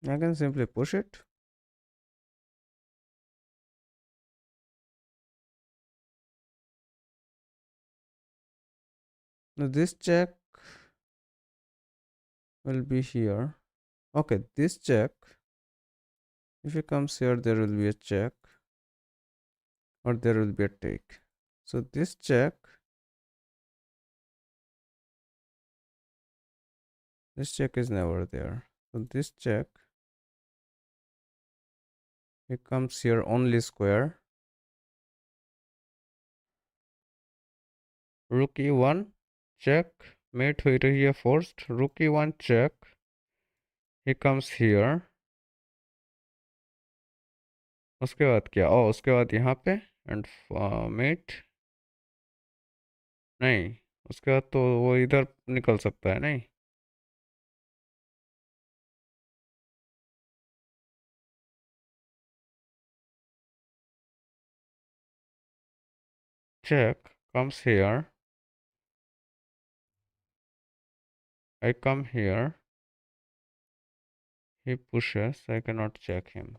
I can simply push it. Now this check will be here. Okay, this check. If he comes here, there will be a check. Or there will be a take. So this check. This check is never there. So this check. It comes here only square. Rook e1 check. Mate हो रही है forced. Rook e1 check. He comes here. उसके बाद क्या? ओ उसके बाद यहाँ पे एंड मेट नहीं, उसके बाद तो वो इधर निकल सकता है नहीं. Check comes here. I come here. He pushes. I cannot check him.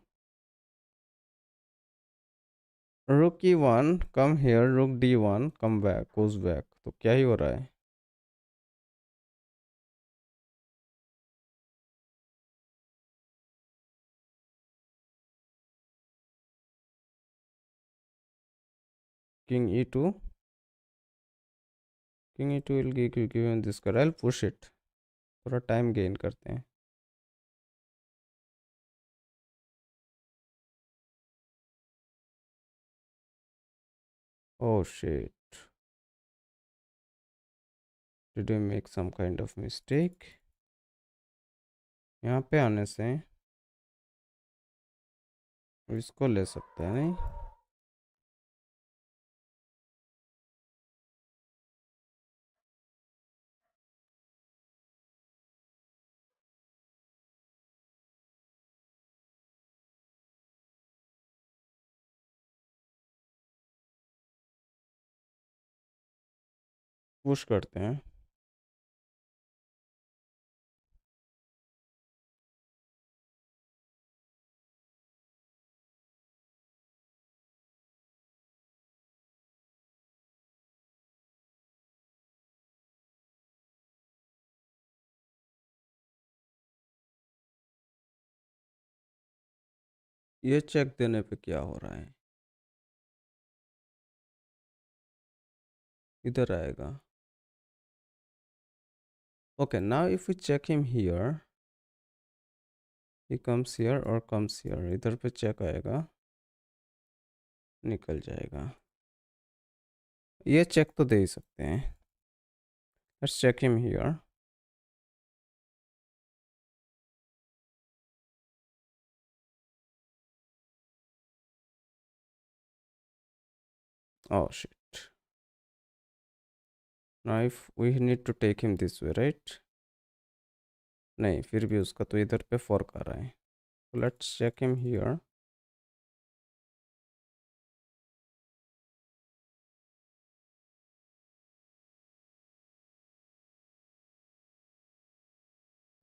Rook e1 come here. Rook d1 come back, goes back. तो क्या ही हो रहा है? King e2. King e2 will give him this card. I'll push it. थोड़ा time gain करते हैं. Oh shit. Did you make some kind of mistake? यहाँ पे आने से इसको ले सकते हैं नहीं? पुश करते हैं। ये चेक देने पे क्या हो रहा है? इधर आएगा। Okay, now if we check him here, he comes here और कम्स हियर, इधर पे चेक आएगा, निकल जाएगा। ये चेक तो दे ही सकते हैं। Let's check him here. Oh shit. Now if we need to take him this way, right? नहीं, फिर भी उसका तो इधर पे फॉर्क आ रहा है। Let's check him here.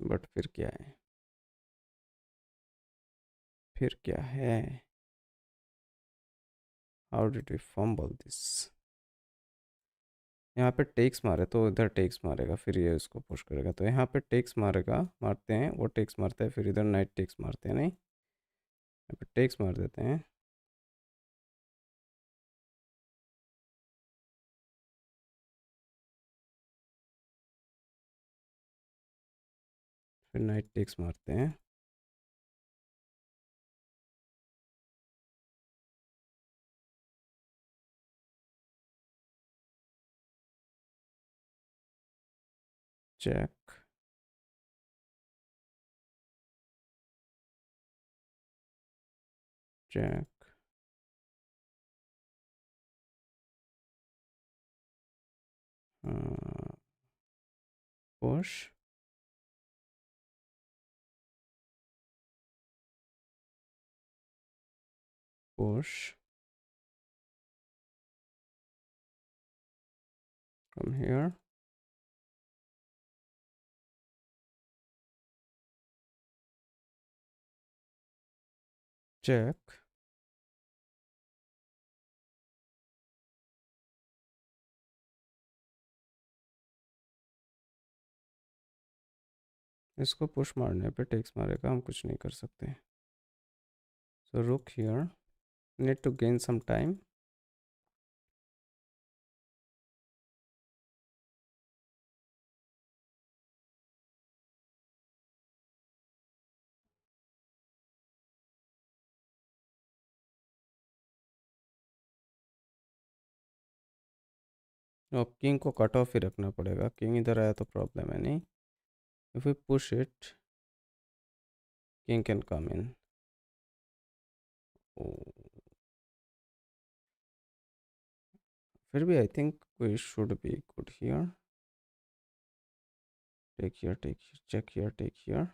But फिर क्या है? फिर क्या है? How did we fumble this? यहाँ पे टेक्स मारे तो इधर टेक्स मारेगा, फिर ये उसको पुश करेगा, तो यहाँ पे टेक्स मारेगा, मारते हैं, वो टेक्स मारता है, फिर इधर नाइट टेक्स मारते हैं, नहीं यहाँ पे टेक्स मार देते हैं। फिर नाइट टेक्स मारते हैं। Check, check, push, push, from here, check, इसको पुश मारने पे टेक्स मारेगा, हम कुछ नहीं कर सकते। So rook here, need to gain some time. अब किंग को कट ऑफ ही रखना पड़ेगा, किंग इधर आया तो प्रॉब्लम है नहीं। If we push it, king can come in. फिर भी I think we should be good here. Take here, take here, check here, take here,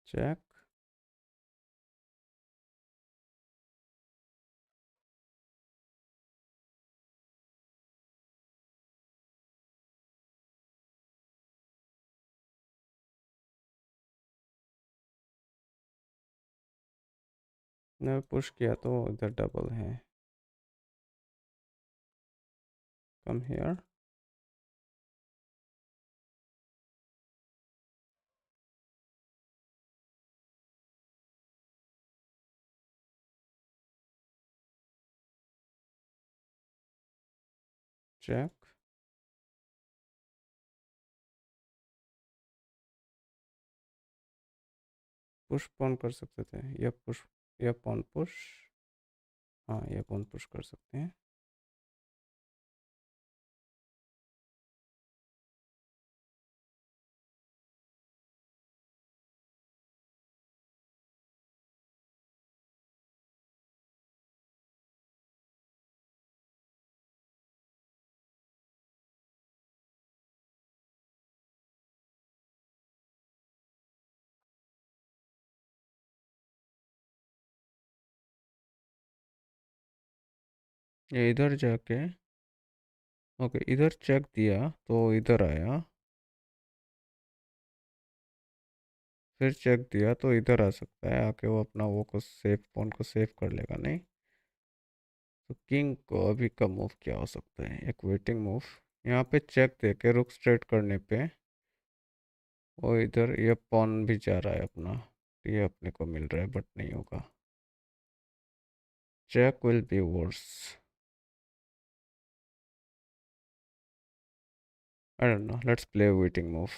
check, ने पुश किया तो इधर डबल है। Come here, check, push pawn कर सकते थे, या पुश, या पॉन पुश। हाँ, ये कौन पुश कर सकते हैं? ये इधर जाके, ओके, इधर चेक दिया तो इधर आया, फिर चेक दिया तो इधर आ सकता है, आके वो अपना वो को सेफ पॉन को सेव कर लेगा नहीं? तो किंग को अभी का मूव क्या हो सकता है? एक वेटिंग मूव, यहाँ पे चेक दे के रुक स्ट्रेट करने पे वो इधर ये पॉन भी जा रहा है अपना, ये अपने को मिल रहा है बट नहीं होगा। Check will be worse, I don't know, let's play waiting move.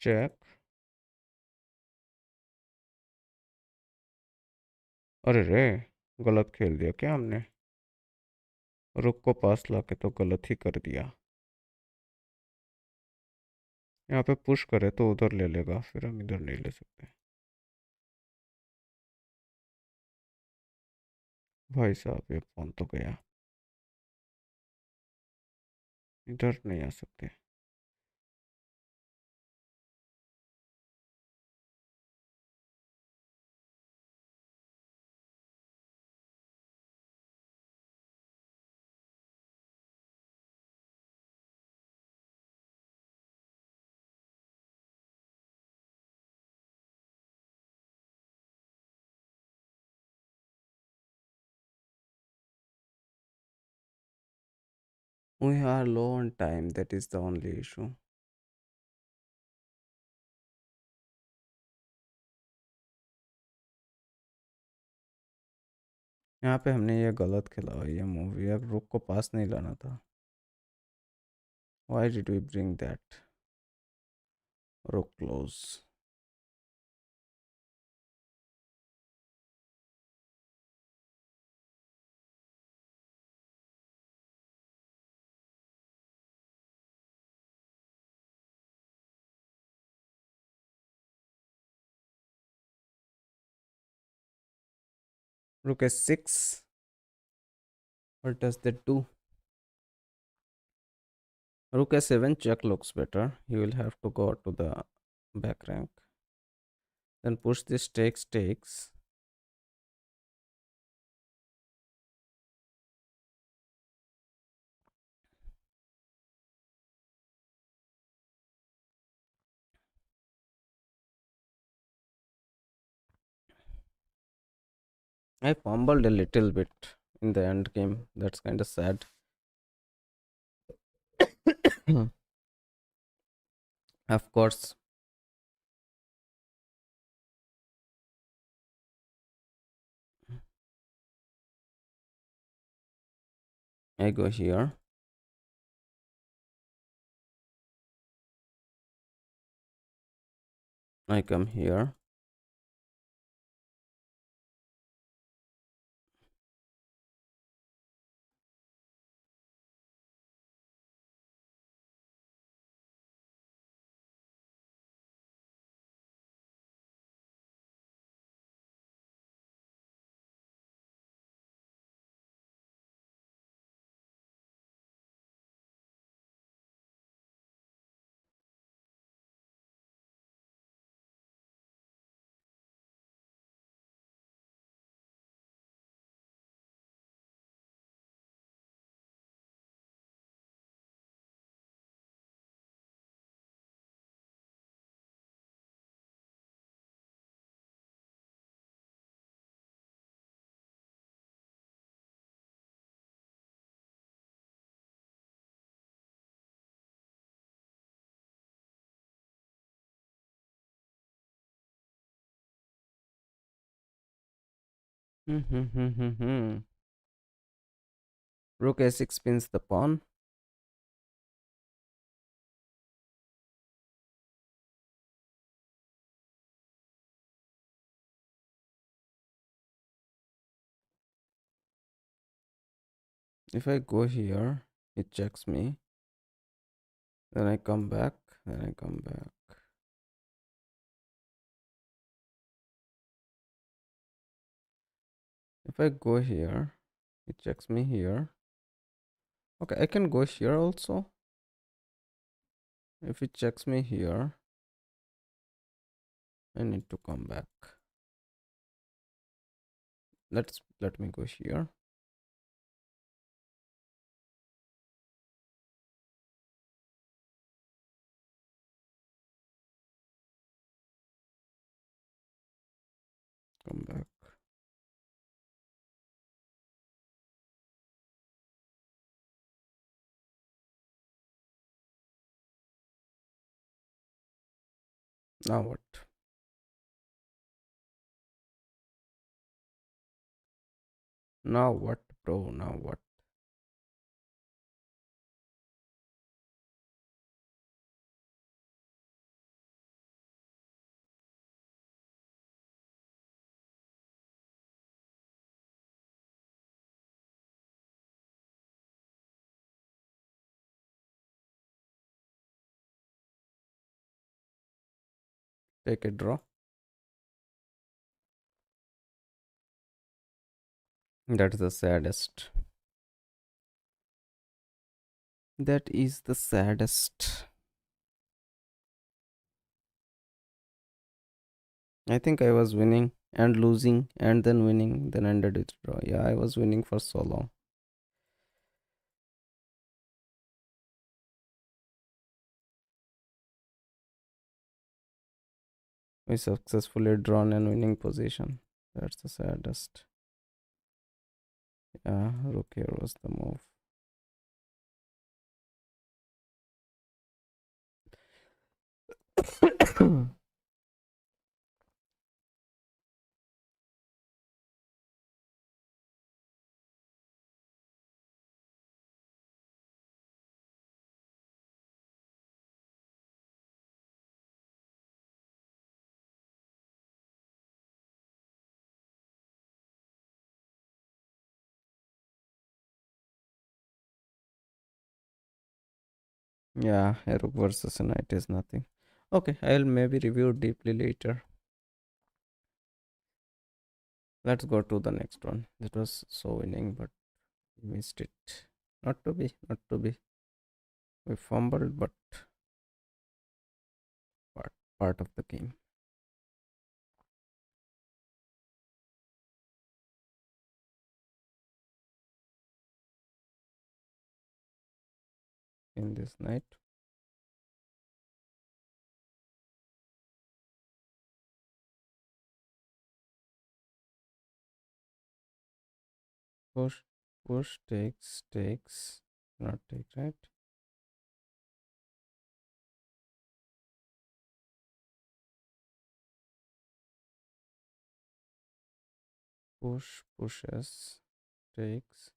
Check, अरे रे, गलत खेल दिया क्या हमने? रुक को पास लाके तो गलत ही कर दिया। यहाँ पे पुश करे तो उधर ले लेगा, फिर हम इधर नहीं ले सकते। भाई साहब, ये फोन तो गया, इधर नहीं आ सकते। We are low on time, that is the only issue. यहाँ पे हमने ये गलत खेला, ये मूवी अब रुक को पास नहीं लाना था। Why did we bring that? Rook close. Rook s6. What does that do? Rook s7 check looks better. You will have to go to the back rank. Then push this takes. I fumbled a little bit in the end game. That's kind of sad. Of course, I go here. I come here. Rook a6 pins the pawn. If I go here, it checks me. Then I come back. Then I come back. If I go here, it checks me here. Okay, I can go here also. If it checks me here, I need to come back. Let me go here. Come back. Now what? Now what, bro? Now what? Take a draw. That's the saddest. That is the saddest. I think I was winning and losing and then winning, then ended with draw. Yeah, I was winning for so long. We successfully drawn and winning position. That's the saddest. Yeah, rook here was the move. Yeah, a rook versus a knight is nothing. Okay, I'll maybe review deeply later. Let's go to the next one. That was so winning, but we missed it. Not to be, not to be. We fumbled, but part of the game. In this night, push, push, takes, not take, right? Push, pushes, takes.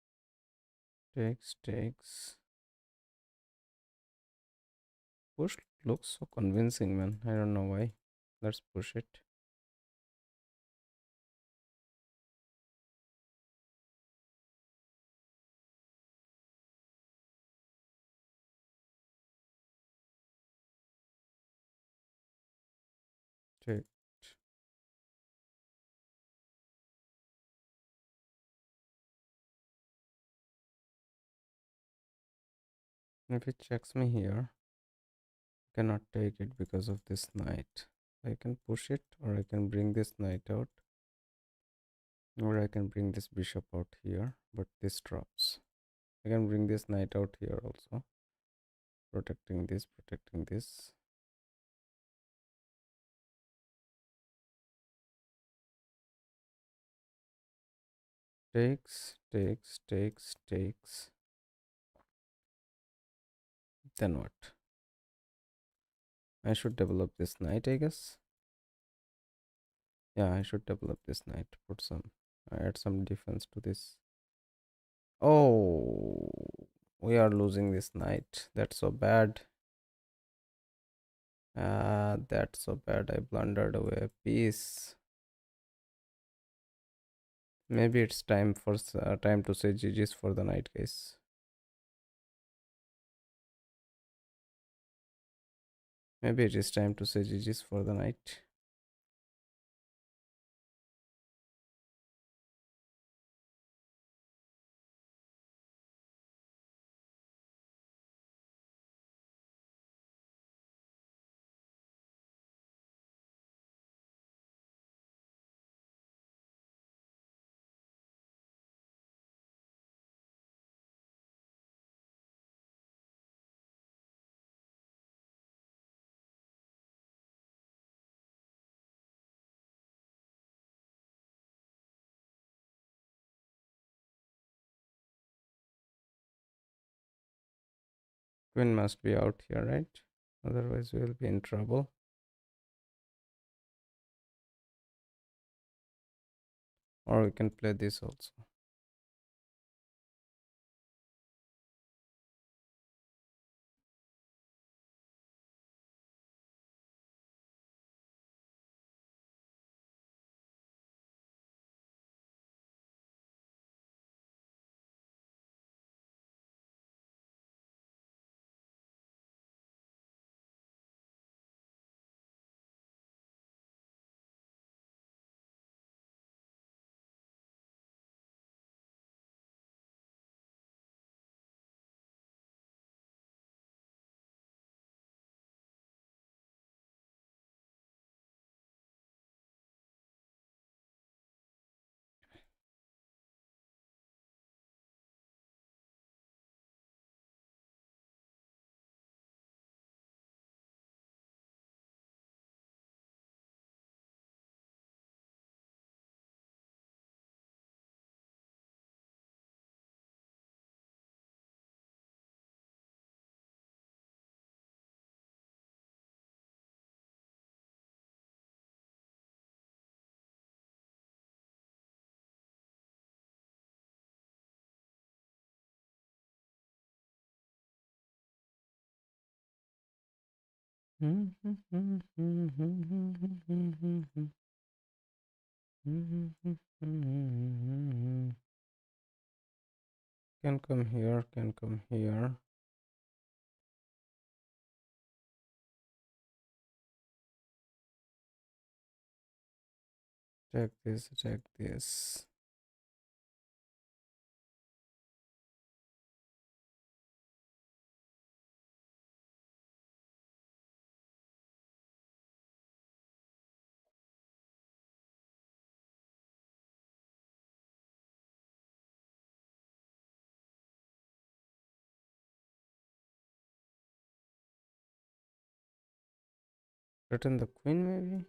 Push looks so convincing, man. I don't know why. Let's push it. Take. If it checks me here, I cannot take it because of this knight. I can push it, or I can bring this knight out, or I can bring this bishop out here, but this drops. I can bring this knight out here also, protecting this, protecting this. Takes. Then what? I should develop this knight, I guess. Yeah, I should develop this knight. Add some defense to this. Oh, we are losing this knight. That's so bad. That's so bad. I blundered away a piece. Maybe it's time to say GG's for the night, guys. Maybe it is time to say GG's for the night. Queen must be out here, right? Otherwise, we'll be in trouble. Or we can play this also. Can come here, can come here. Check this, check this. Return the queen, maybe?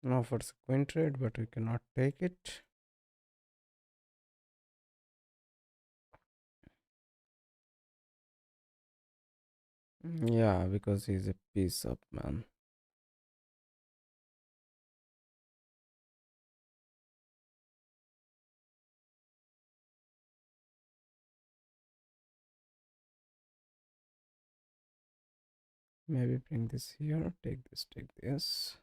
No, for the queen trade, but we cannot take it. Yeah, because he's a piece of man. Maybe bring this here, take this, take this.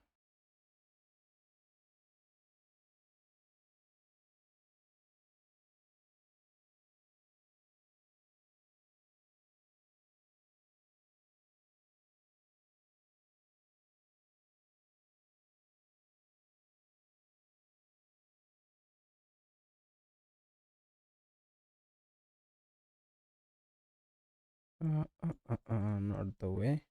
Not the way.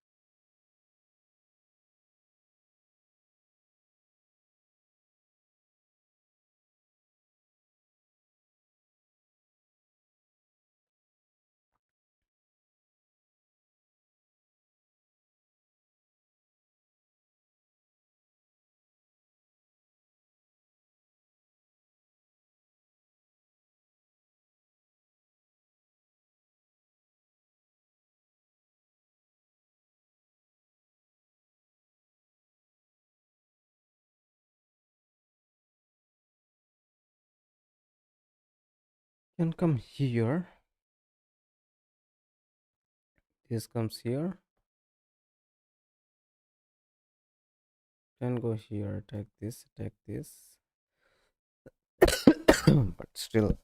Can come here. This comes here. Can go here. Attack this. Attack this. But still,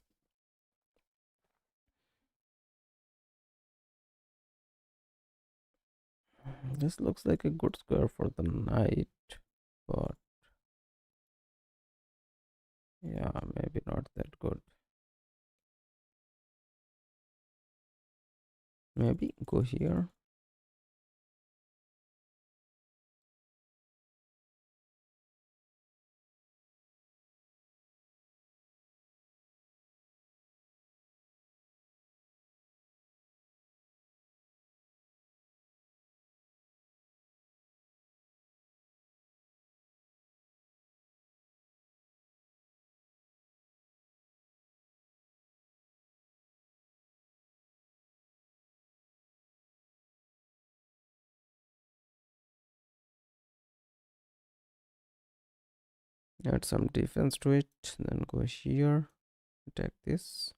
this looks like a good square for the knight. But yeah, maybe not that good. Maybe go here. Add some defense to it. Then go here. Attack this.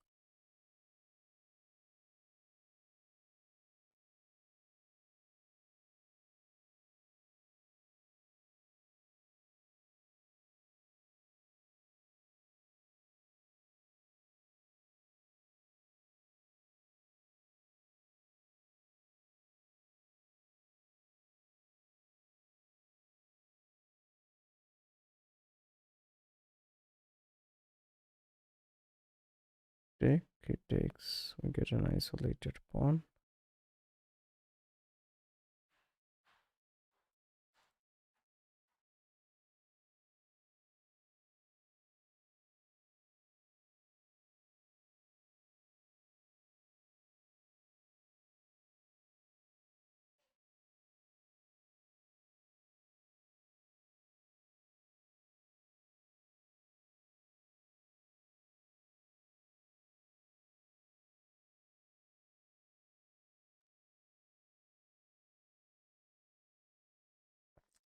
Take it takes. We get an isolated pawn.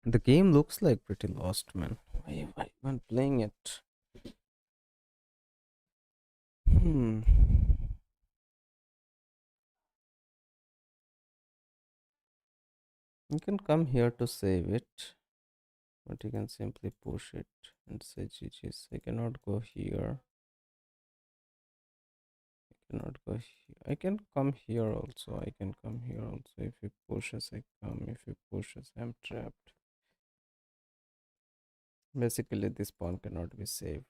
The game looks like pretty lost, man. Why am I even playing it? Hmm. You can come here to save it, but you can simply push it and say GG's. I cannot go here. I cannot go here. I can come here also. I can come here also. If he pushes, I come. If he pushes, I'm trapped. Basically, this pawn cannot be saved.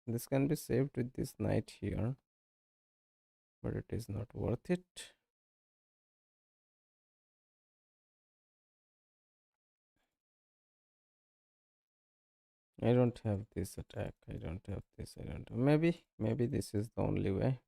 This can be saved with this knight here, but it is not worth it. I don't have this attack. I don't have this. I don't have. Maybe this is the only way.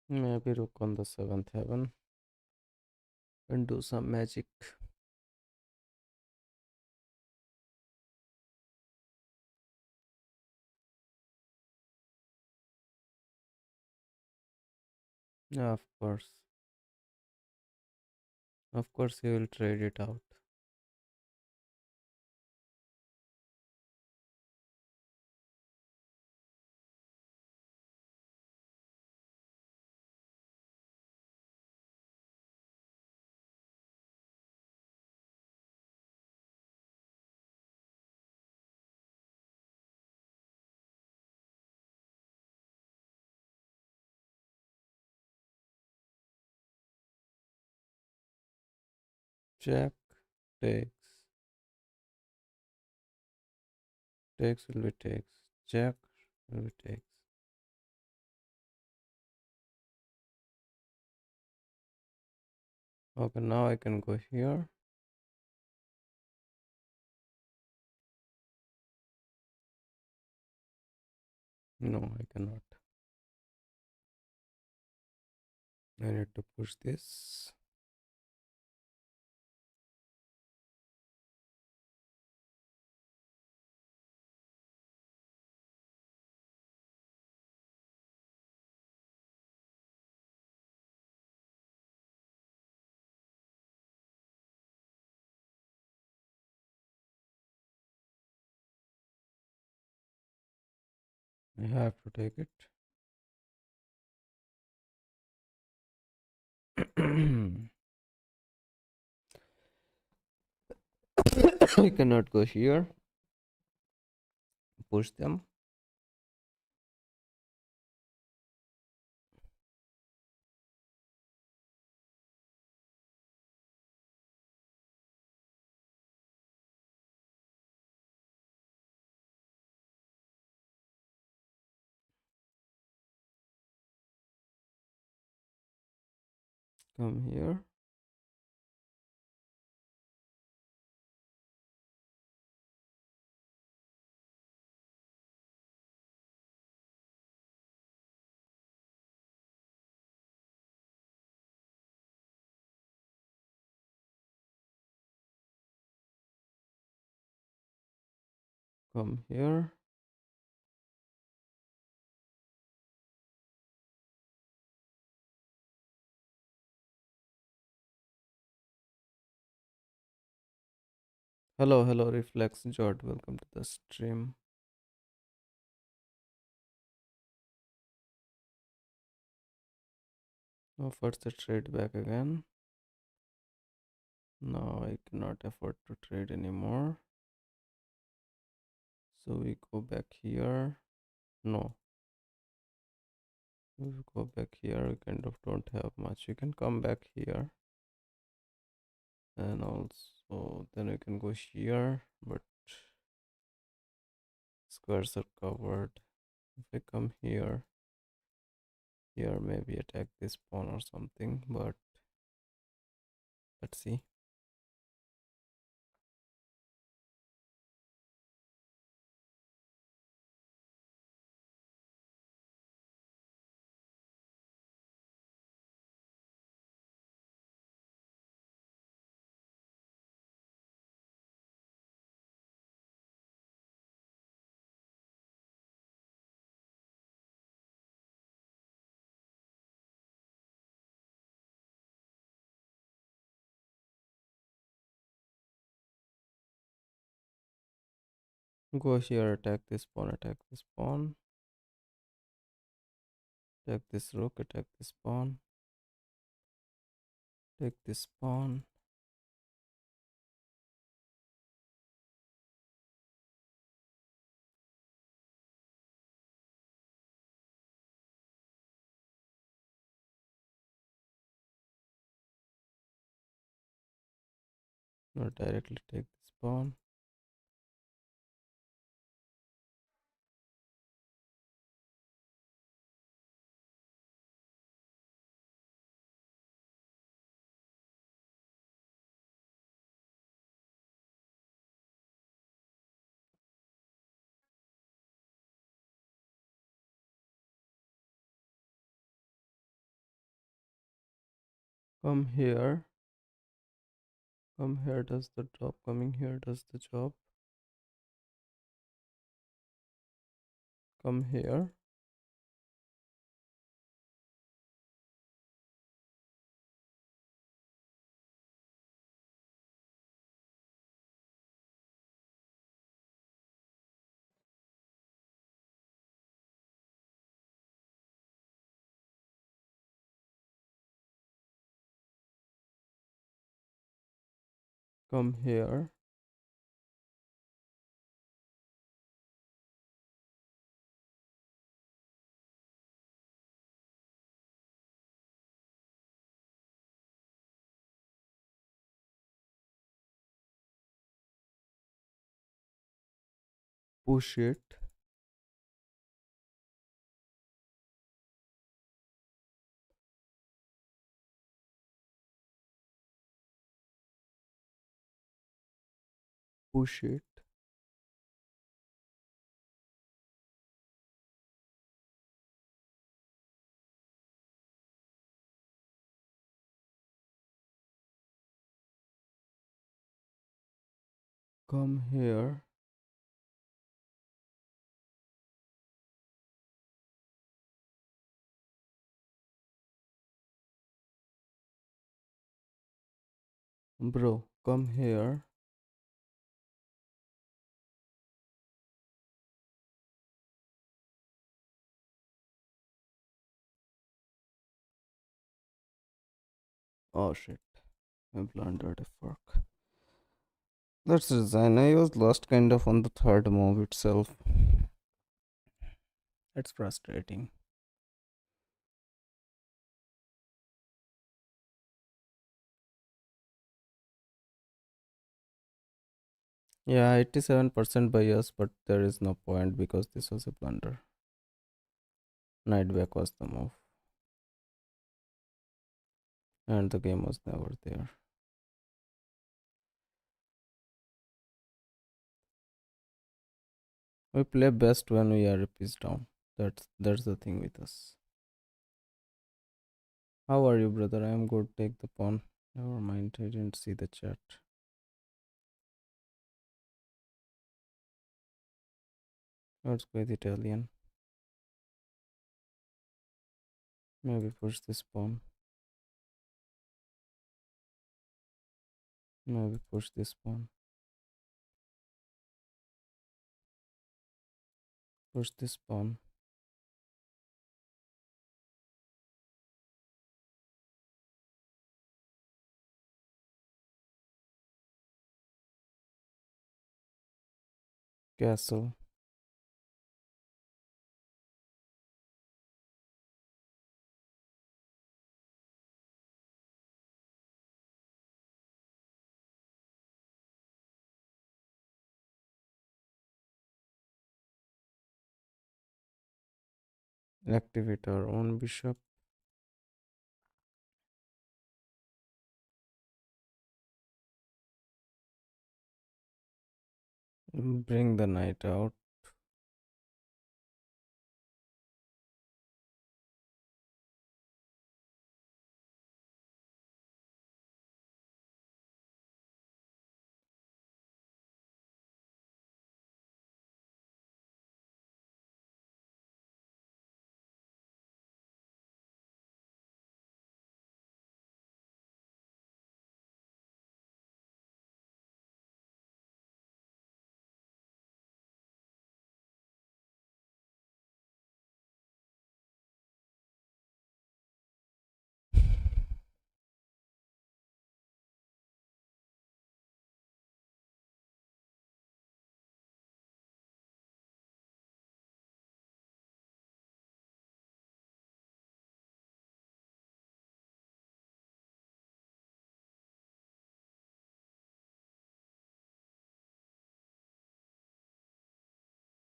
Maybe rook on the seventh heaven and do some magic. Yeah, of course. Of course, he will trade it out. Jack takes. Takes will be takes. Jack will be takes. Okay, now I can go here. No, I cannot. I need to push this. I have to take it. I cannot go here. Push them. Come here. Come here. Hello, hello, Reflex Jot. Welcome to the stream. Offers the trade back again. Now I cannot afford to trade anymore. So we go back here. No. We go back here. We kind of don't have much. We can come back here. And also then we can go here. But squares are covered. If I come here, maybe attack this pawn or something. But let's see. Go here, attack this pawn, attack this pawn. Attack this rook, attack this pawn. Take this pawn. Or directly take this pawn. Come here. Come here does the job. Coming here does the job. Come here. Come here. Push it. Push it. Come here. Bro, come here. Oh shit. I blundered a fork. Let's resign. I was lost kind of on the third move itself. That's frustrating. Yeah, 87% by us, but there is no point because this was a blunder. Knight back was the move. And the game was never there. We play best when we are a piece down. That's the thing with us. How are you, brother? I am good. Take the pawn. Never mind, I didn't see the chat. Let's go with Italian. Maybe push this pawn. Maybe push this pawn. Push this pawn. Castle. Activate our own bishop. Bring the knight out.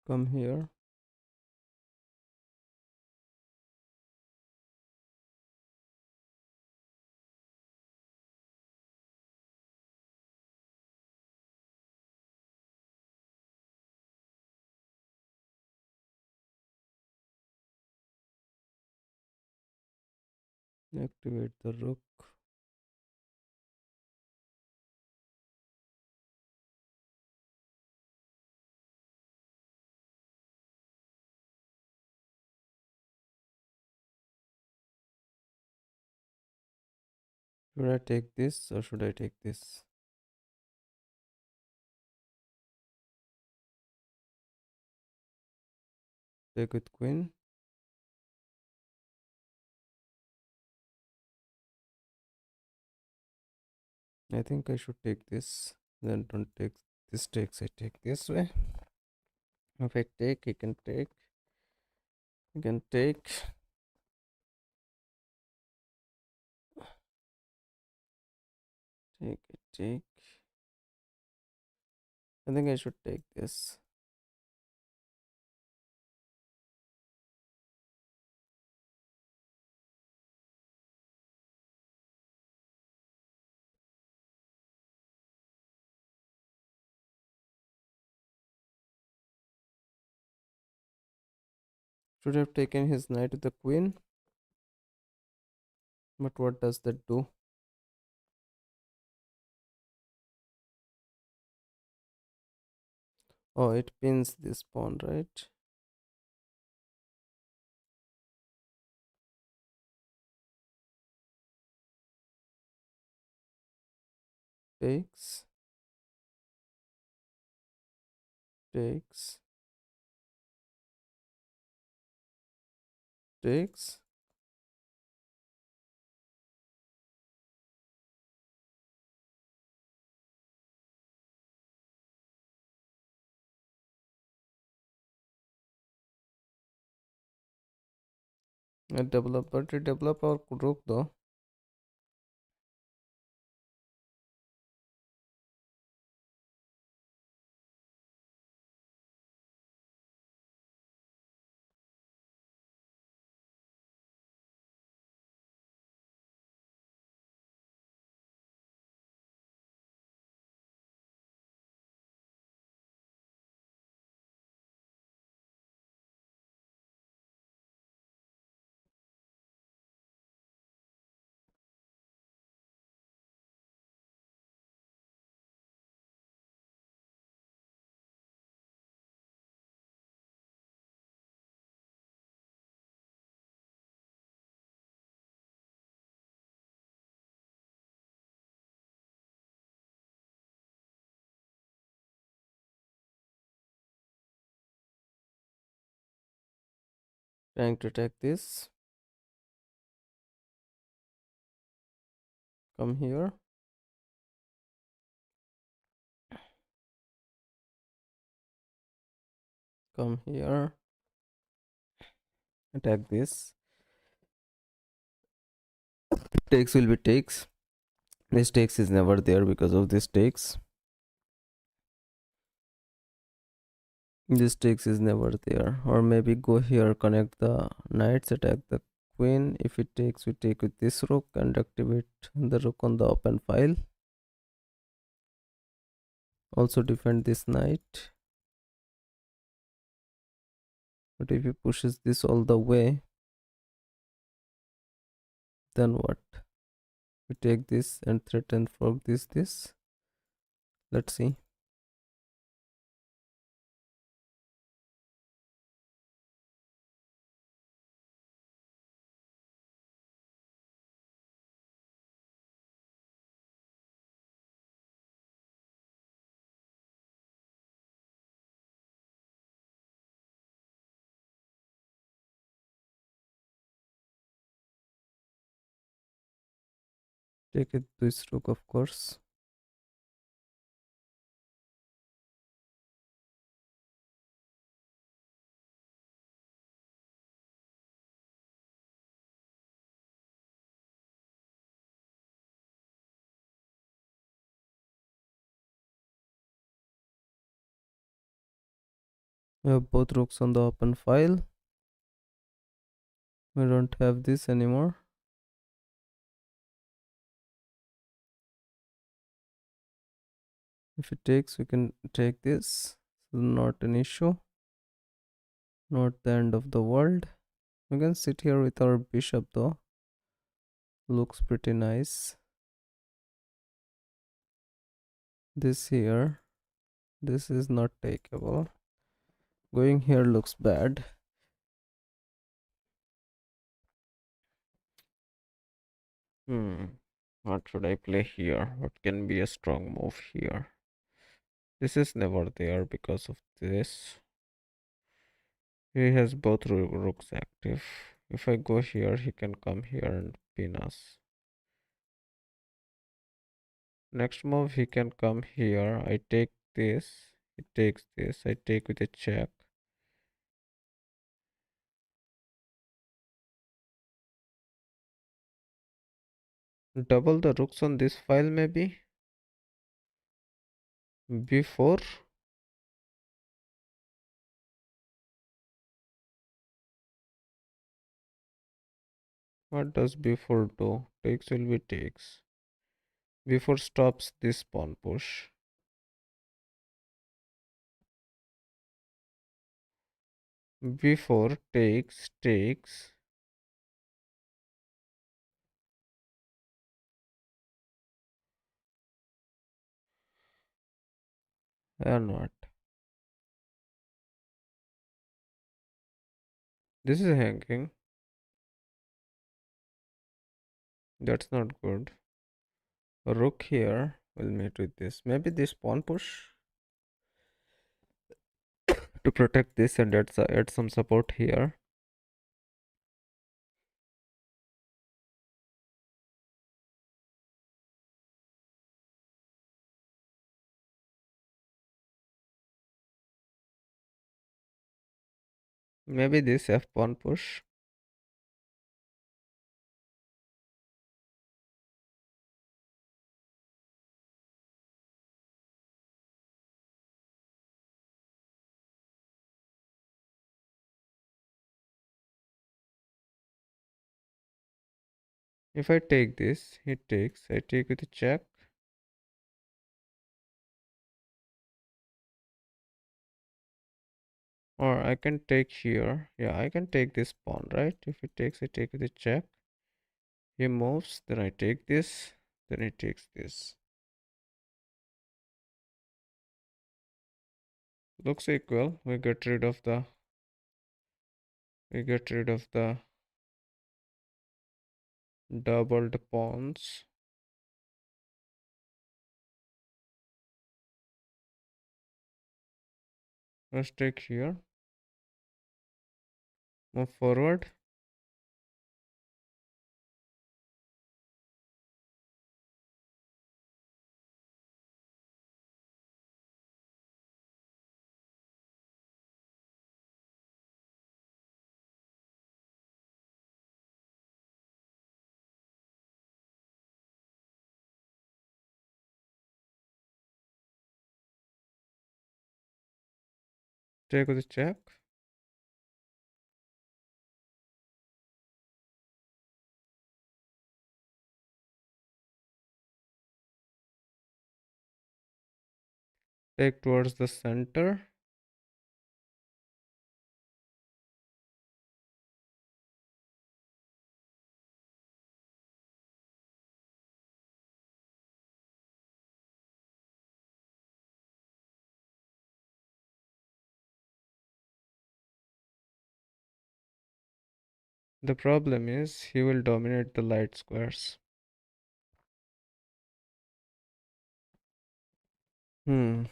Come here. Activate the rook. Should I take this or should I take this? Take with queen. I think I should take this. Then don't take this takes. I take this way. If I take, he can take. He can take. Take it, take. I think I should take this. Should have taken his knight to the queen. But what does that do? Oh, it pins this pawn, right? Takes. Takes. Takes. Develop, but it develop our rook though. Trying to attack this. Come here. Come here. Attack this. Takes will be takes. This takes is never there because of this takes. This takes is never there. Or maybe go here, connect the knights, attack the queen. If it takes, we take with this rook and activate the rook on the open file. Also defend this knight. But if he pushes this all the way, then what? We take this and threaten for this. Let's see. Take it this rook, of course. We have both rooks on the open file. We don't have this anymore. If it takes, we can take this. So not an issue. Not the end of the world. We can sit here with our bishop though. Looks pretty nice. This here. This is not takeable. Going here looks bad. Hmm. What should I play here? What can be a strong move here? This is never there because of this. He has both rooks active. If I go here, he can come here and pin us. Next move, he can come here. I take this. He takes this. I take with a check. Double the rooks on this file maybe. B4. What does B4 do? Takes will be takes. B4 stops this pawn push. B4 takes. And what? This is hanging. That's not good. Rook here will mate with this. Maybe this pawn push to protect this and add some support here. Maybe this f pawn push. If I take this, he takes. I take with a check. Or I can take here. Yeah, I can take this pawn, right? If he takes, I take with a check. He moves, then I take this, then he takes this. Looks equal. We get rid of the doubled pawns. Let's take here. Move forward. Take with a check. Take towards the center. The problem is he will dominate the light squares. Hmm.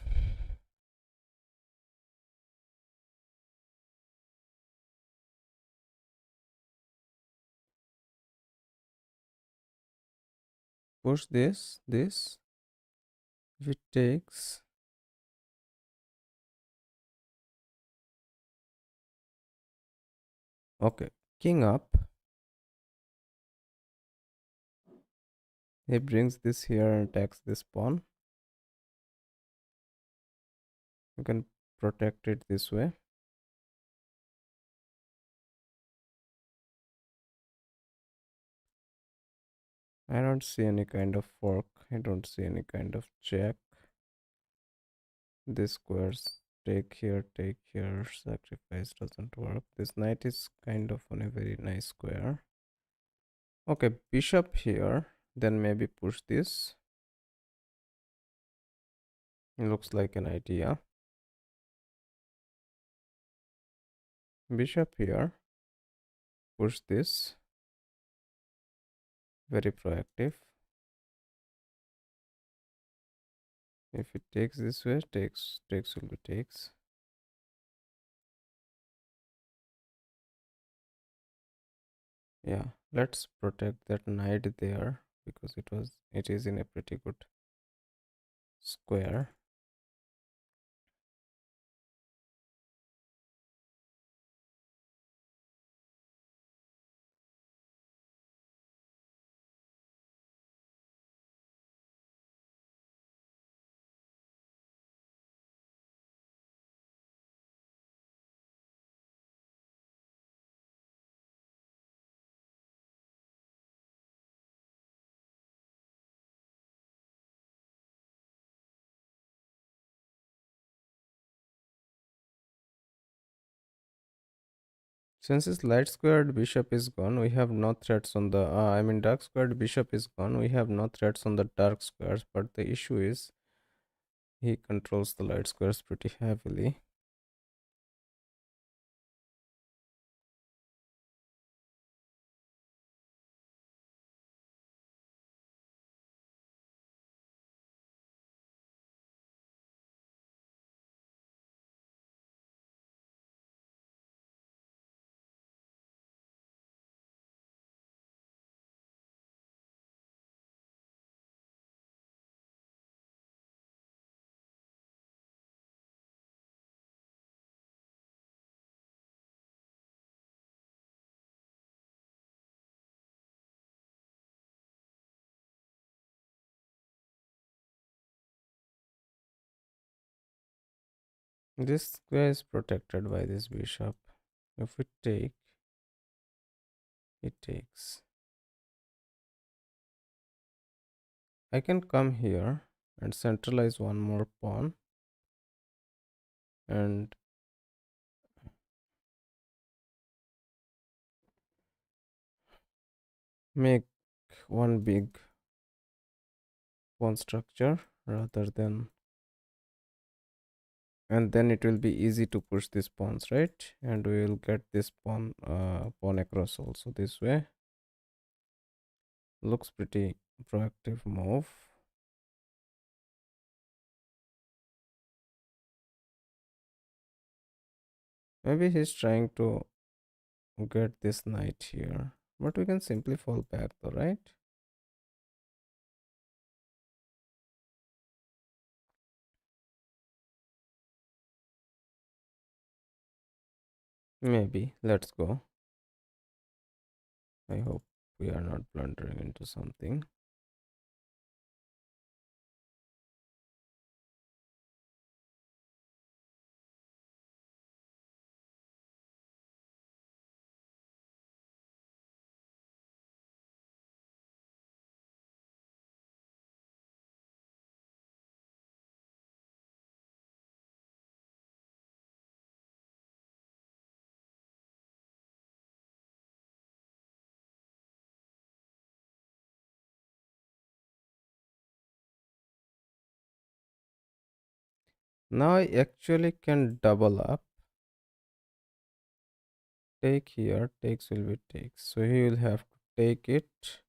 Push this. If it takes. Okay. King up. He brings this here and attacks this pawn. You can protect it this way. I don't see any kind of fork. I don't see any kind of check. This squares take here, sacrifice doesn't work. This knight is kind of on a very nice square. Okay, bishop here, then maybe push this. It looks like an idea. Bishop here, push this. Very proactive. If it takes this way, takes will be takes. Yeah, let's protect that knight there because it is in a pretty good square. Since his light squared bishop is gone, we have no threats on the I mean dark squared bishop is gone. We have no threats on the dark squares, but the issue is he controls the light squares pretty heavily. This square is protected by this bishop. If we take, it takes. I can come here and centralize one more pawn and make one big pawn structure rather than, and then it will be easy to push these pawns, right? And we will get this pawn across also this way. Looks pretty proactive move. Maybe he's trying to get this knight here, but we can simply fall back though, right? Maybe. Let's go. I hope we are not blundering into something. Now I actually can double up. Take here, takes will be takes. So he will have to take it.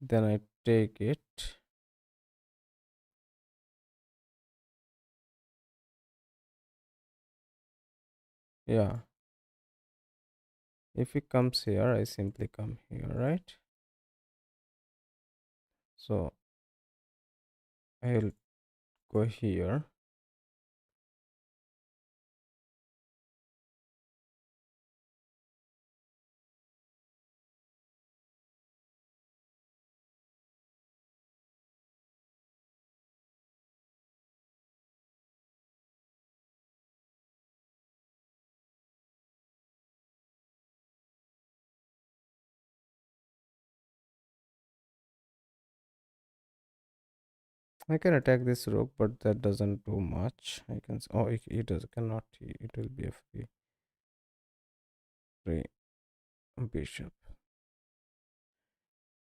Then I take it. Yeah. If he comes here, I simply come here, right? So I will go here. I can attack this rook, but that doesn't do much. I can. Oh, it does cannot. It will be a free bishop.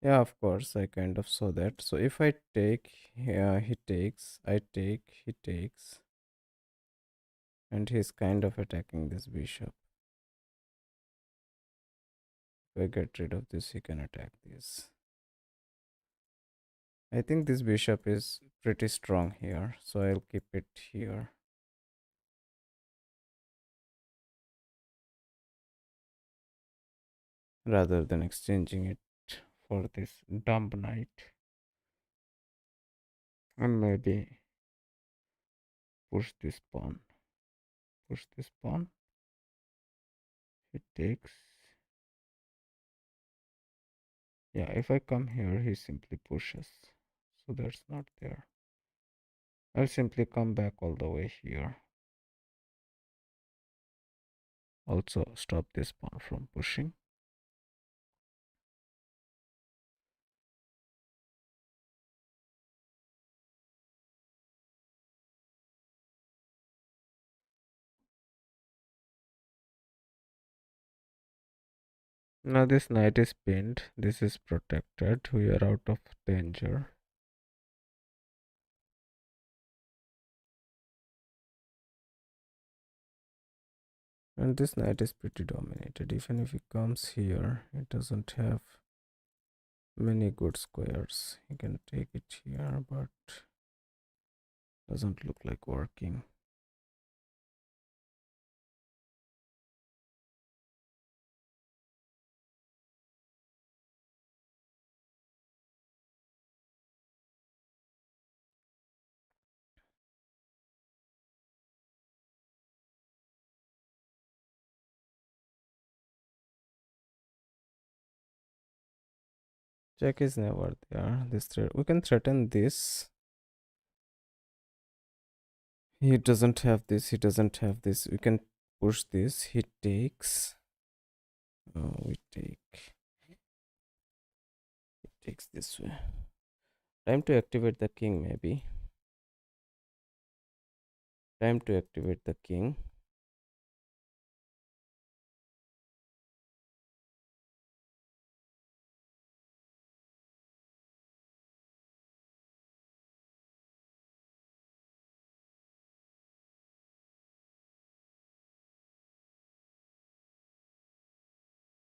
Yeah, of course. I kind of saw that. So if I take, yeah, he takes. I take. He takes, and he's kind of attacking this bishop. If I get rid of this, he can attack this. I think this bishop is pretty strong here, so I'll keep it here. Rather than exchanging it for this dumb knight. And maybe push this pawn. Push this pawn. It takes. Yeah, if I come here, he simply pushes. So that's not there. I'll simply come back all the way here. Also stop this pawn from pushing. Now this knight is pinned. This is protected. We are out of danger. And this knight is pretty dominated. Even if he comes here, it doesn't have many good squares. He can take it here, but doesn't look like working. Check is never there. This we can threaten this. He doesn't have this. He doesn't have this. We can push this. He takes. Oh, we take. He takes this way. Time to activate the king, maybe. Time to activate the king.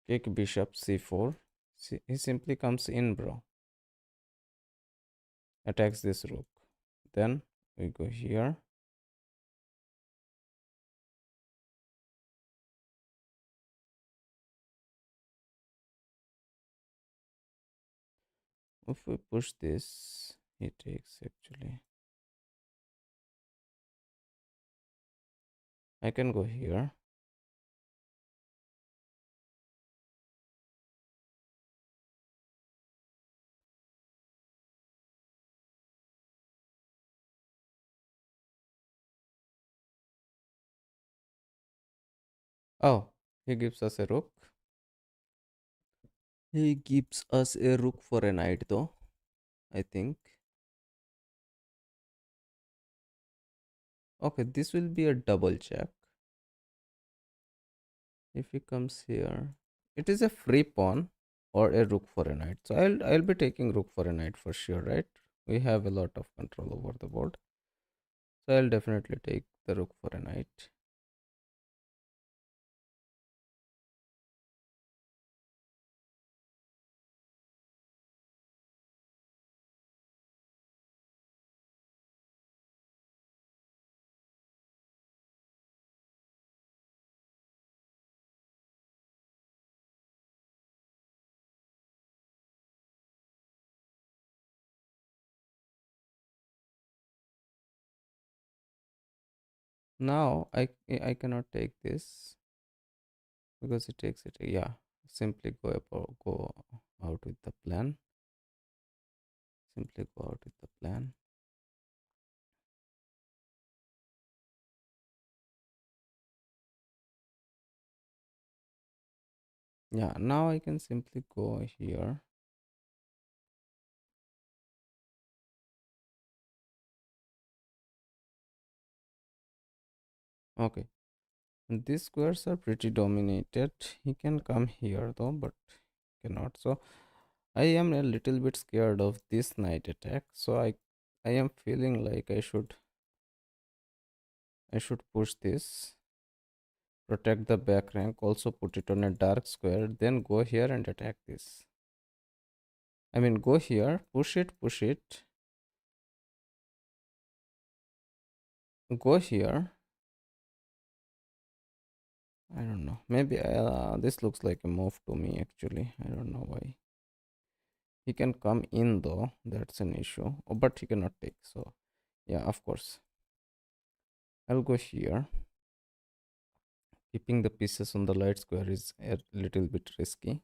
Kick bishop c4. He simply comes in, bro. Attacks this rook. Then we go here. If we push this, he takes actually. I can go here. Oh, he gives us a rook. He gives us a rook for a knight, though, I think. Okay, this will be a double check. If he comes here, it is a free pawn or a rook for a knight. So I'll be taking rook for a knight for sure, right? We have a lot of control over the board. So I'll definitely take the rook for a knight. Now I cannot take this because it takes it. Yeah, simply go out with the plan. Simply go out with the plan. Yeah, now I can simply go here. Okay, and these squares are pretty dominated. He can come here though, but cannot. So I am a little bit scared of this knight attack. So I am feeling like I should push this, protect the back rank, also put it on a dark square, then go here and attack this. I mean, go here, push it, go here. I don't know. Maybe this looks like a move to me actually. I don't know why. He can come in though. That's an issue. Oh, but he cannot take. So yeah, of course. I'll go here. Keeping the pieces on the light square is a little bit risky.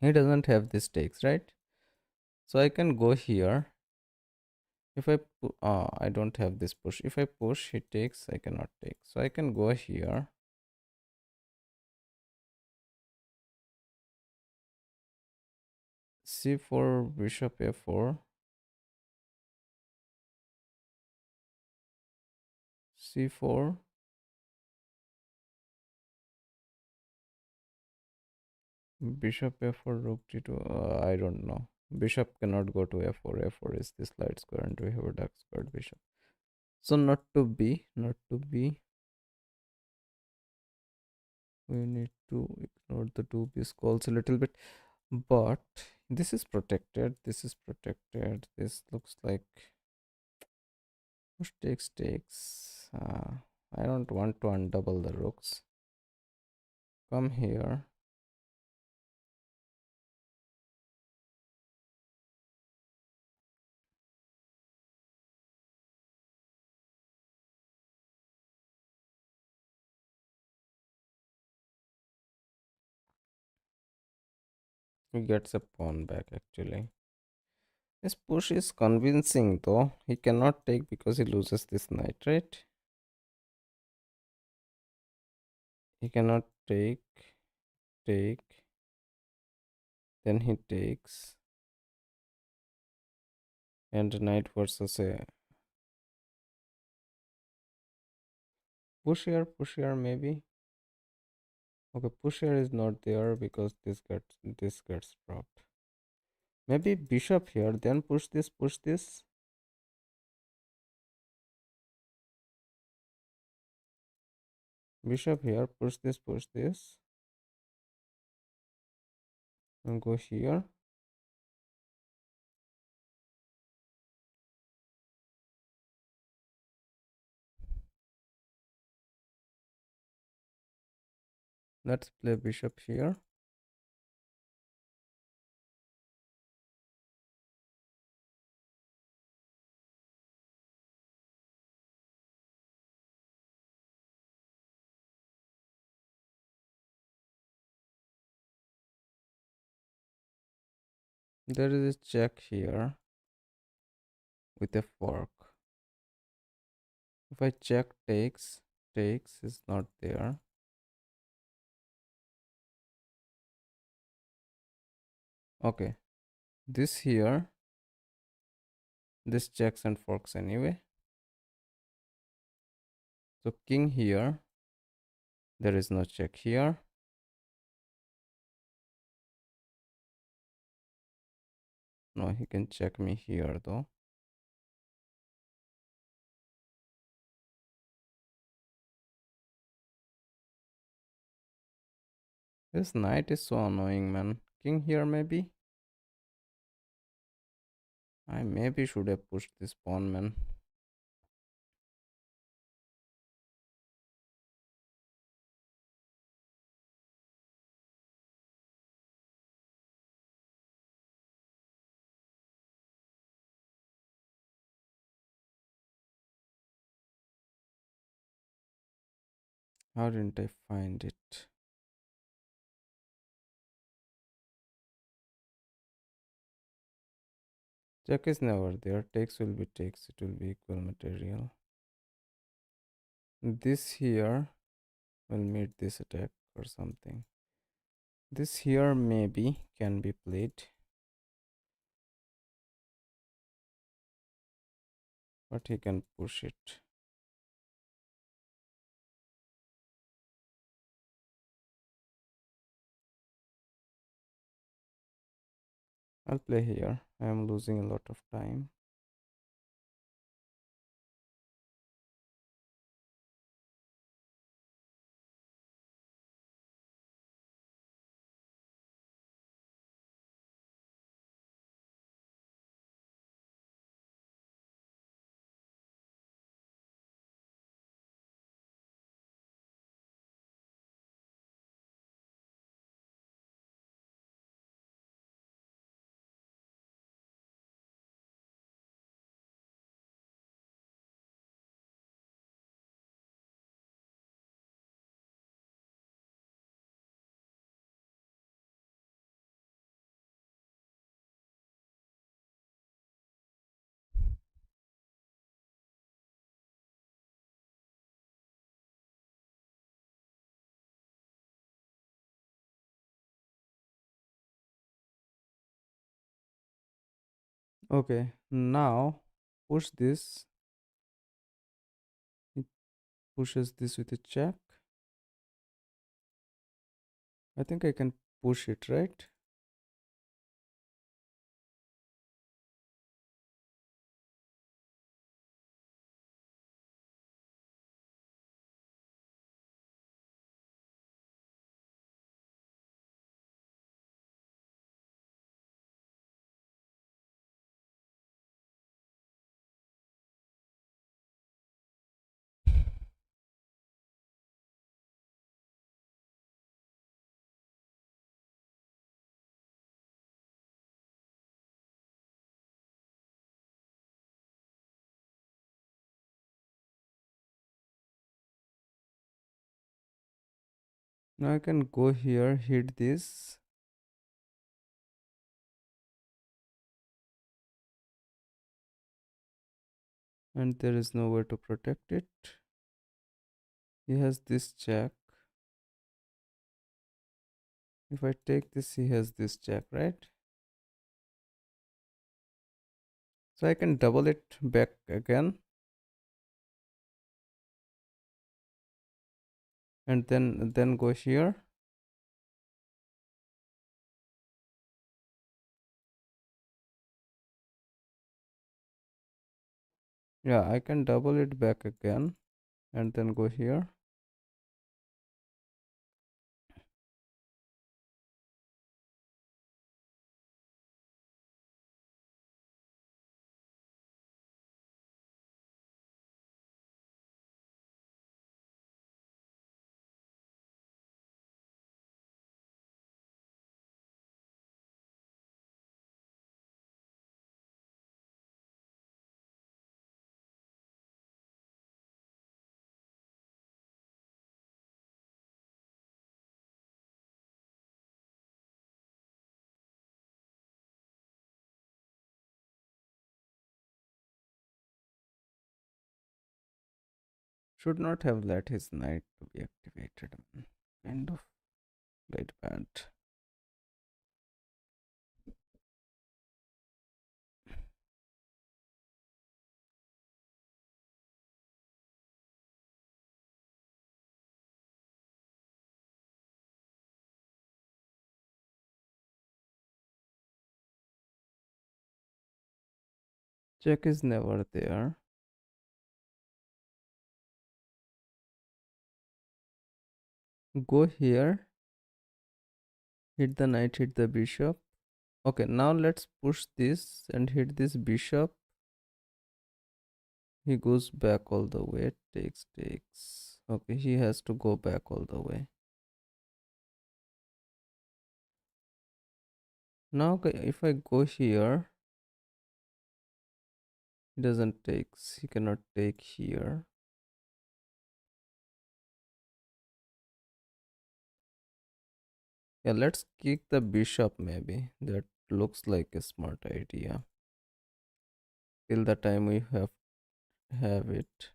He doesn't have this takes, right? So I can go here. If I don't have this push. If I push, he takes. I cannot take. So I can go here. C4, bishop a4, c4, bishop a4, rook d2. I don't know. Bishop cannot go to a4. a4 is this light square, and we have a dark squared bishop. So not to be, not to be. We need to ignore the two piece calls a little bit, but this is protected. This is protected. This looks like push takes. I don't want to undouble the rooks. Come here. He gets a pawn back actually. His push is convincing though. He cannot take because he loses this knight, right? He cannot take. Then he takes. And knight versus a push here maybe. Okay, push here is not there because this gets dropped. Maybe bishop here, then push this, push this. Bishop here, push this. And go here. Let's play bishop here. There is a check here with a fork. If I check takes is not there. Okay, this here, this checks and forks anyway. So king here, there is no check here. No, he can check me here though. This knight is so annoying, man. King here maybe? I maybe should have pushed this pawn, man. How didn't I find it? Check is never there. Takes will be takes. It will be equal material. This here will meet this attack or something. This here maybe can be played. but he can push it. I'll play here. I am losing a lot of time. Okay, now push this. It pushes this with a check. I think I can push it, right? Now I can go here, hit this, and there is no way to protect it. He has this jack. If I take this, he has this jack, right? So I can double it back again, and then go here. Yeah, I can double it back again, and then go here. Should not have let his knight to be activated. Kind of played bad. Check is never there. Go here. Hit the knight, hit the bishop. Okay, now let's push this and hit this bishop. He goes back all the way. Takes. Okay, he has to go back all the way. Now, if I go here, he doesn't takes. He cannot take here. Yeah, let's kick the bishop maybe. That looks like a smart idea. Till the time we have it.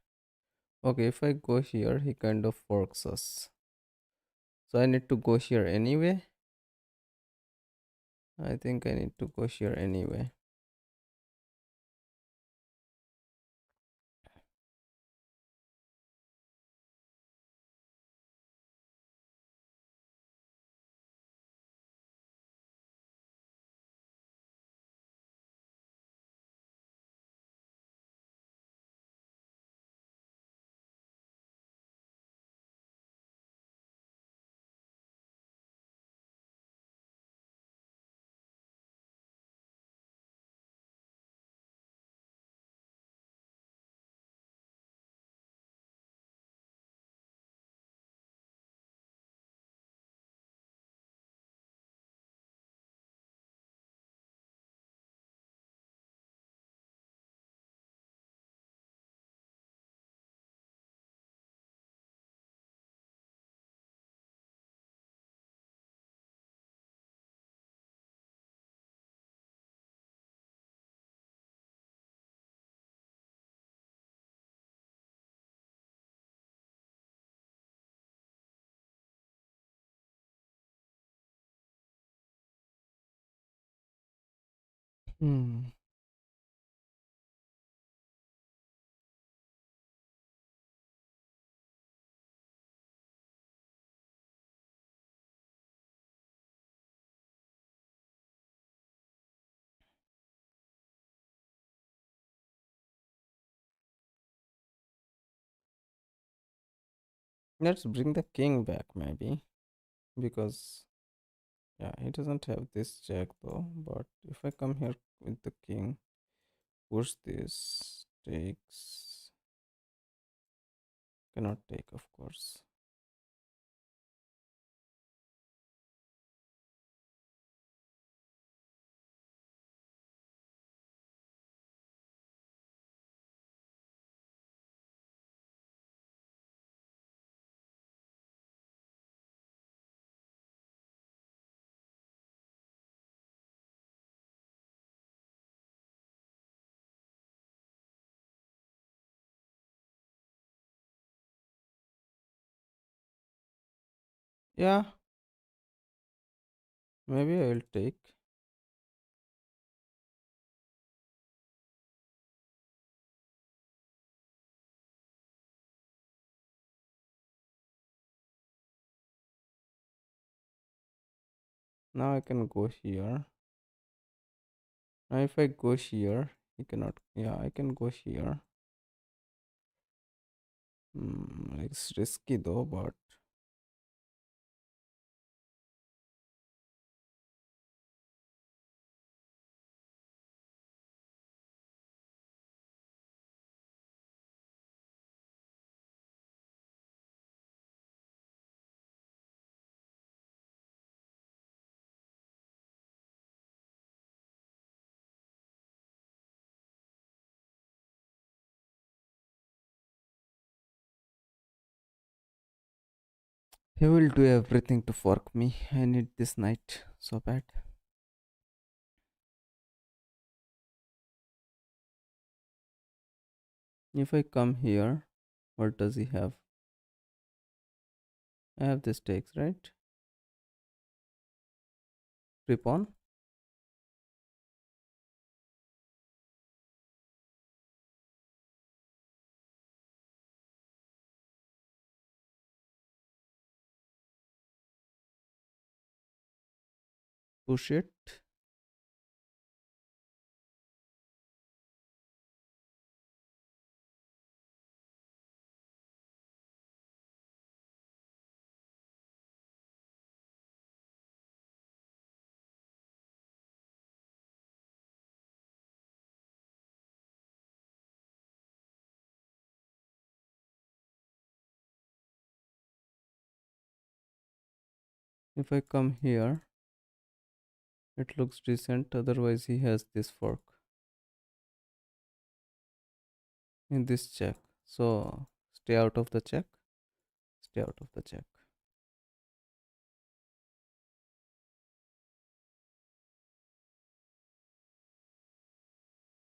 Okay, if I go here, he kind of forks us. So I need to go here anyway. I think I need to go here anyway. Hmm. Let's bring the king back, maybe, because yeah, he doesn't have this jack though. But if I come here with the king, push this, takes, cannot take, of course. Yeah, maybe I will take. Now I can go here. Now if I go here, he cannot. Yeah, I can go here. It's risky though, but he will do everything to fork me. I need this knight so bad. If I come here, what does he have? I have this takes, right? Free pawn. Push it. If I come here, it looks decent. Otherwise, he has this fork in this check. So stay out of the check. Stay out of the check.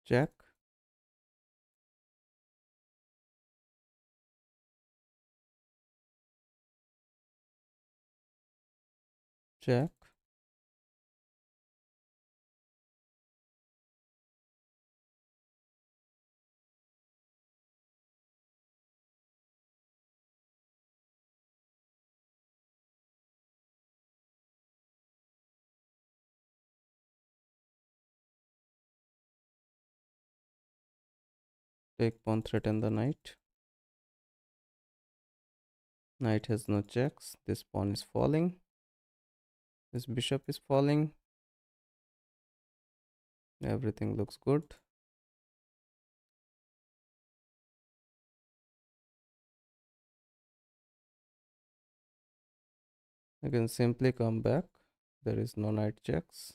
Check. Check. Take pawn, threaten the knight. Knight has no checks. This pawn is falling. This bishop is falling. Everything looks good. I can simply come back. There is no knight checks.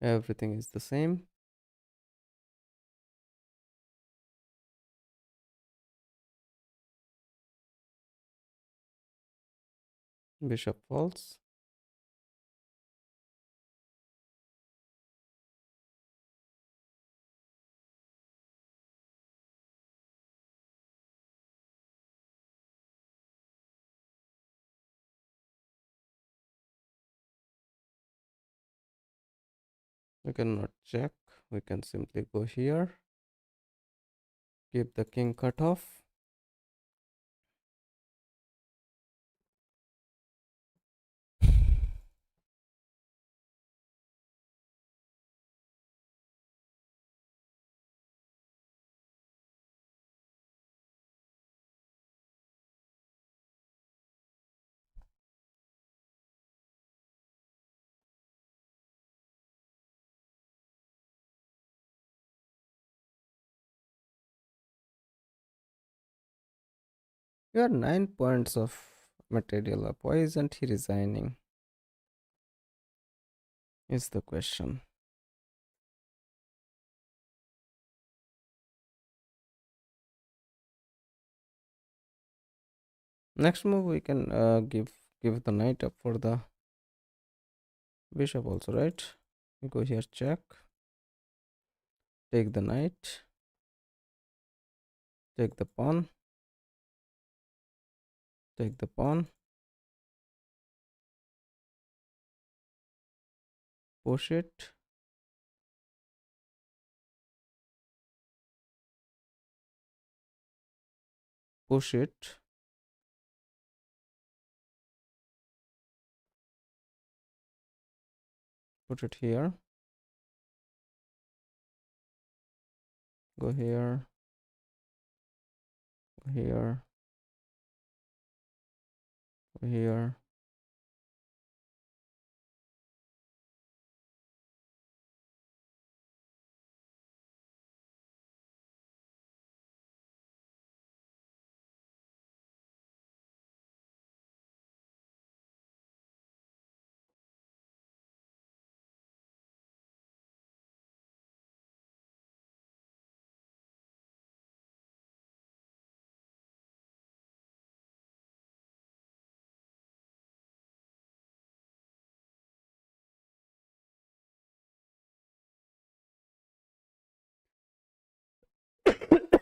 Everything is the same. Bishop falls. We cannot check. We can simply go here. Keep the king cut off. You are 9 points of material up. Why isn't he resigning? Is the question. Next move we can give the knight up for the bishop also, right? We go here, check, take the knight, take the pawn, take the pawn, push it, push it, put it here, go here, go here, go here.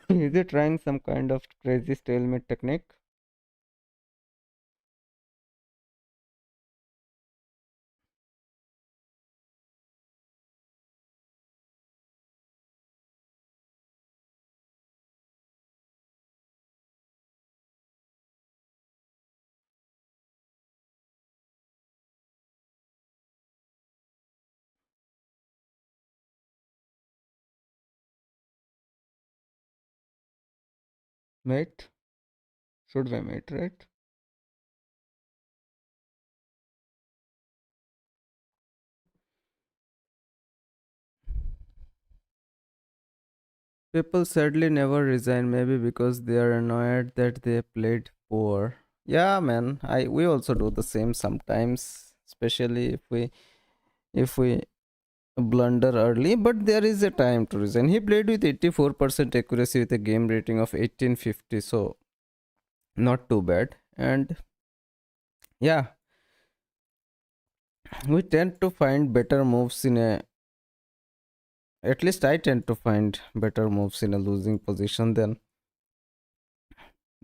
Is he trying some kind of crazy stalemate technique? Mate? Should we mate, right? People sadly never resign, maybe because they are annoyed that they played poor. Yeah, man. We also do the same sometimes, especially if we blunder early. But there is a time to resign. He played with 84% accuracy with a game rating of 1850, so not too bad. And yeah, we tend to find better moves in a. At least I tend to find better moves in a losing position than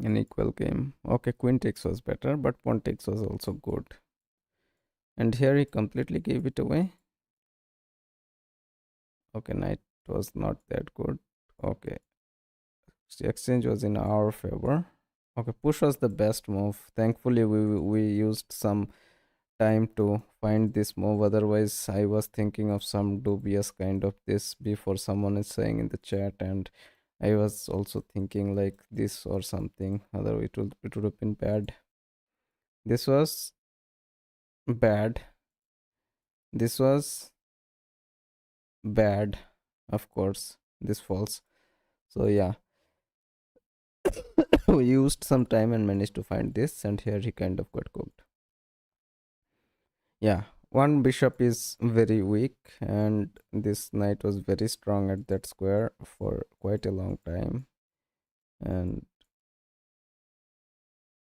an equal game. Okay, queen takes was better, but pawn takes was also good. And here he completely gave it away. Okay, knight was not that good. Okay, the exchange was in our favor. Okay, push was the best move. Thankfully, we used some time to find this move. Otherwise, I was thinking of some dubious kind of this before someone is saying in the chat, and I was also thinking like this or something. Otherwise, it would have been bad. This was bad. This was bad. Of course, this false. So yeah, we used some time and managed to find this, and here he kind of got cooked. Yeah, one bishop is very weak, and this knight was very strong at that square for quite a long time, and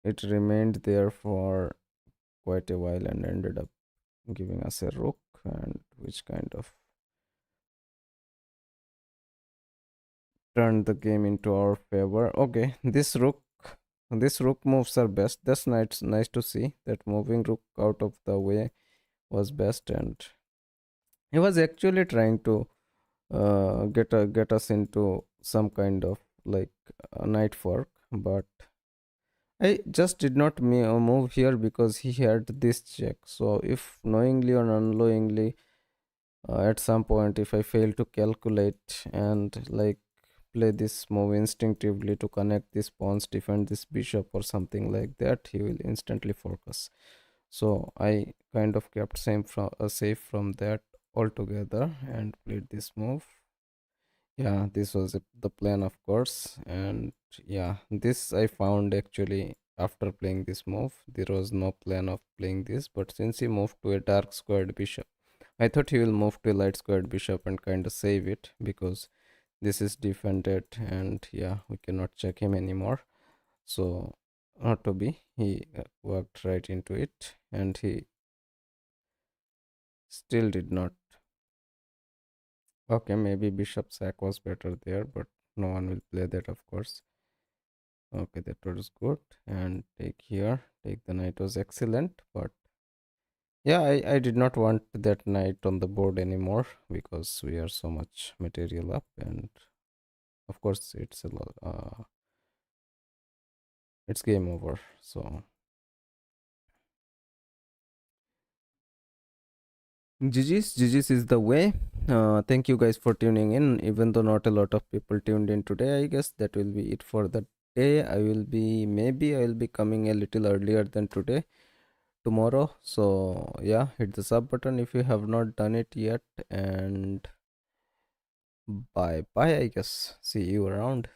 it remained there for quite a while and ended up giving us a rook, and which kind of turned the game into our favor. Okay, this rook moves are best. That's nice to see that moving rook out of the way was best, and He was actually trying to get us into some kind of like night work, but I just did not move here because he had this check. So if knowingly or unknowingly, at some point, if I fail to calculate and like play this move instinctively to connect this pawns, defend this bishop or something like that, he will instantly focus. So I kind of kept safe from that altogether and played this move. Yeah, this was the plan, of course. And yeah, this I found actually after playing this move. There was no plan of playing this, but since he moved to a dark squared bishop, I thought he will move to a light squared bishop and kind of save it because this is defended and yeah, we cannot check him anymore. So, not to be, he walked right into it and he still did not. Okay, maybe bishop sack was better there, but no one will play that, of course. Okay, that was good. And take here, take the knight was excellent, but yeah, I did not want that knight on the board anymore because we are so much material up, and of course it's game over. So GG's is the way. Thank you guys for tuning in. Even though not a lot of people tuned in today, I guess that will be it for the day. Maybe I will be coming a little earlier than today, tomorrow. So yeah, hit the sub button if you have not done it yet, and bye bye, I guess. See you around.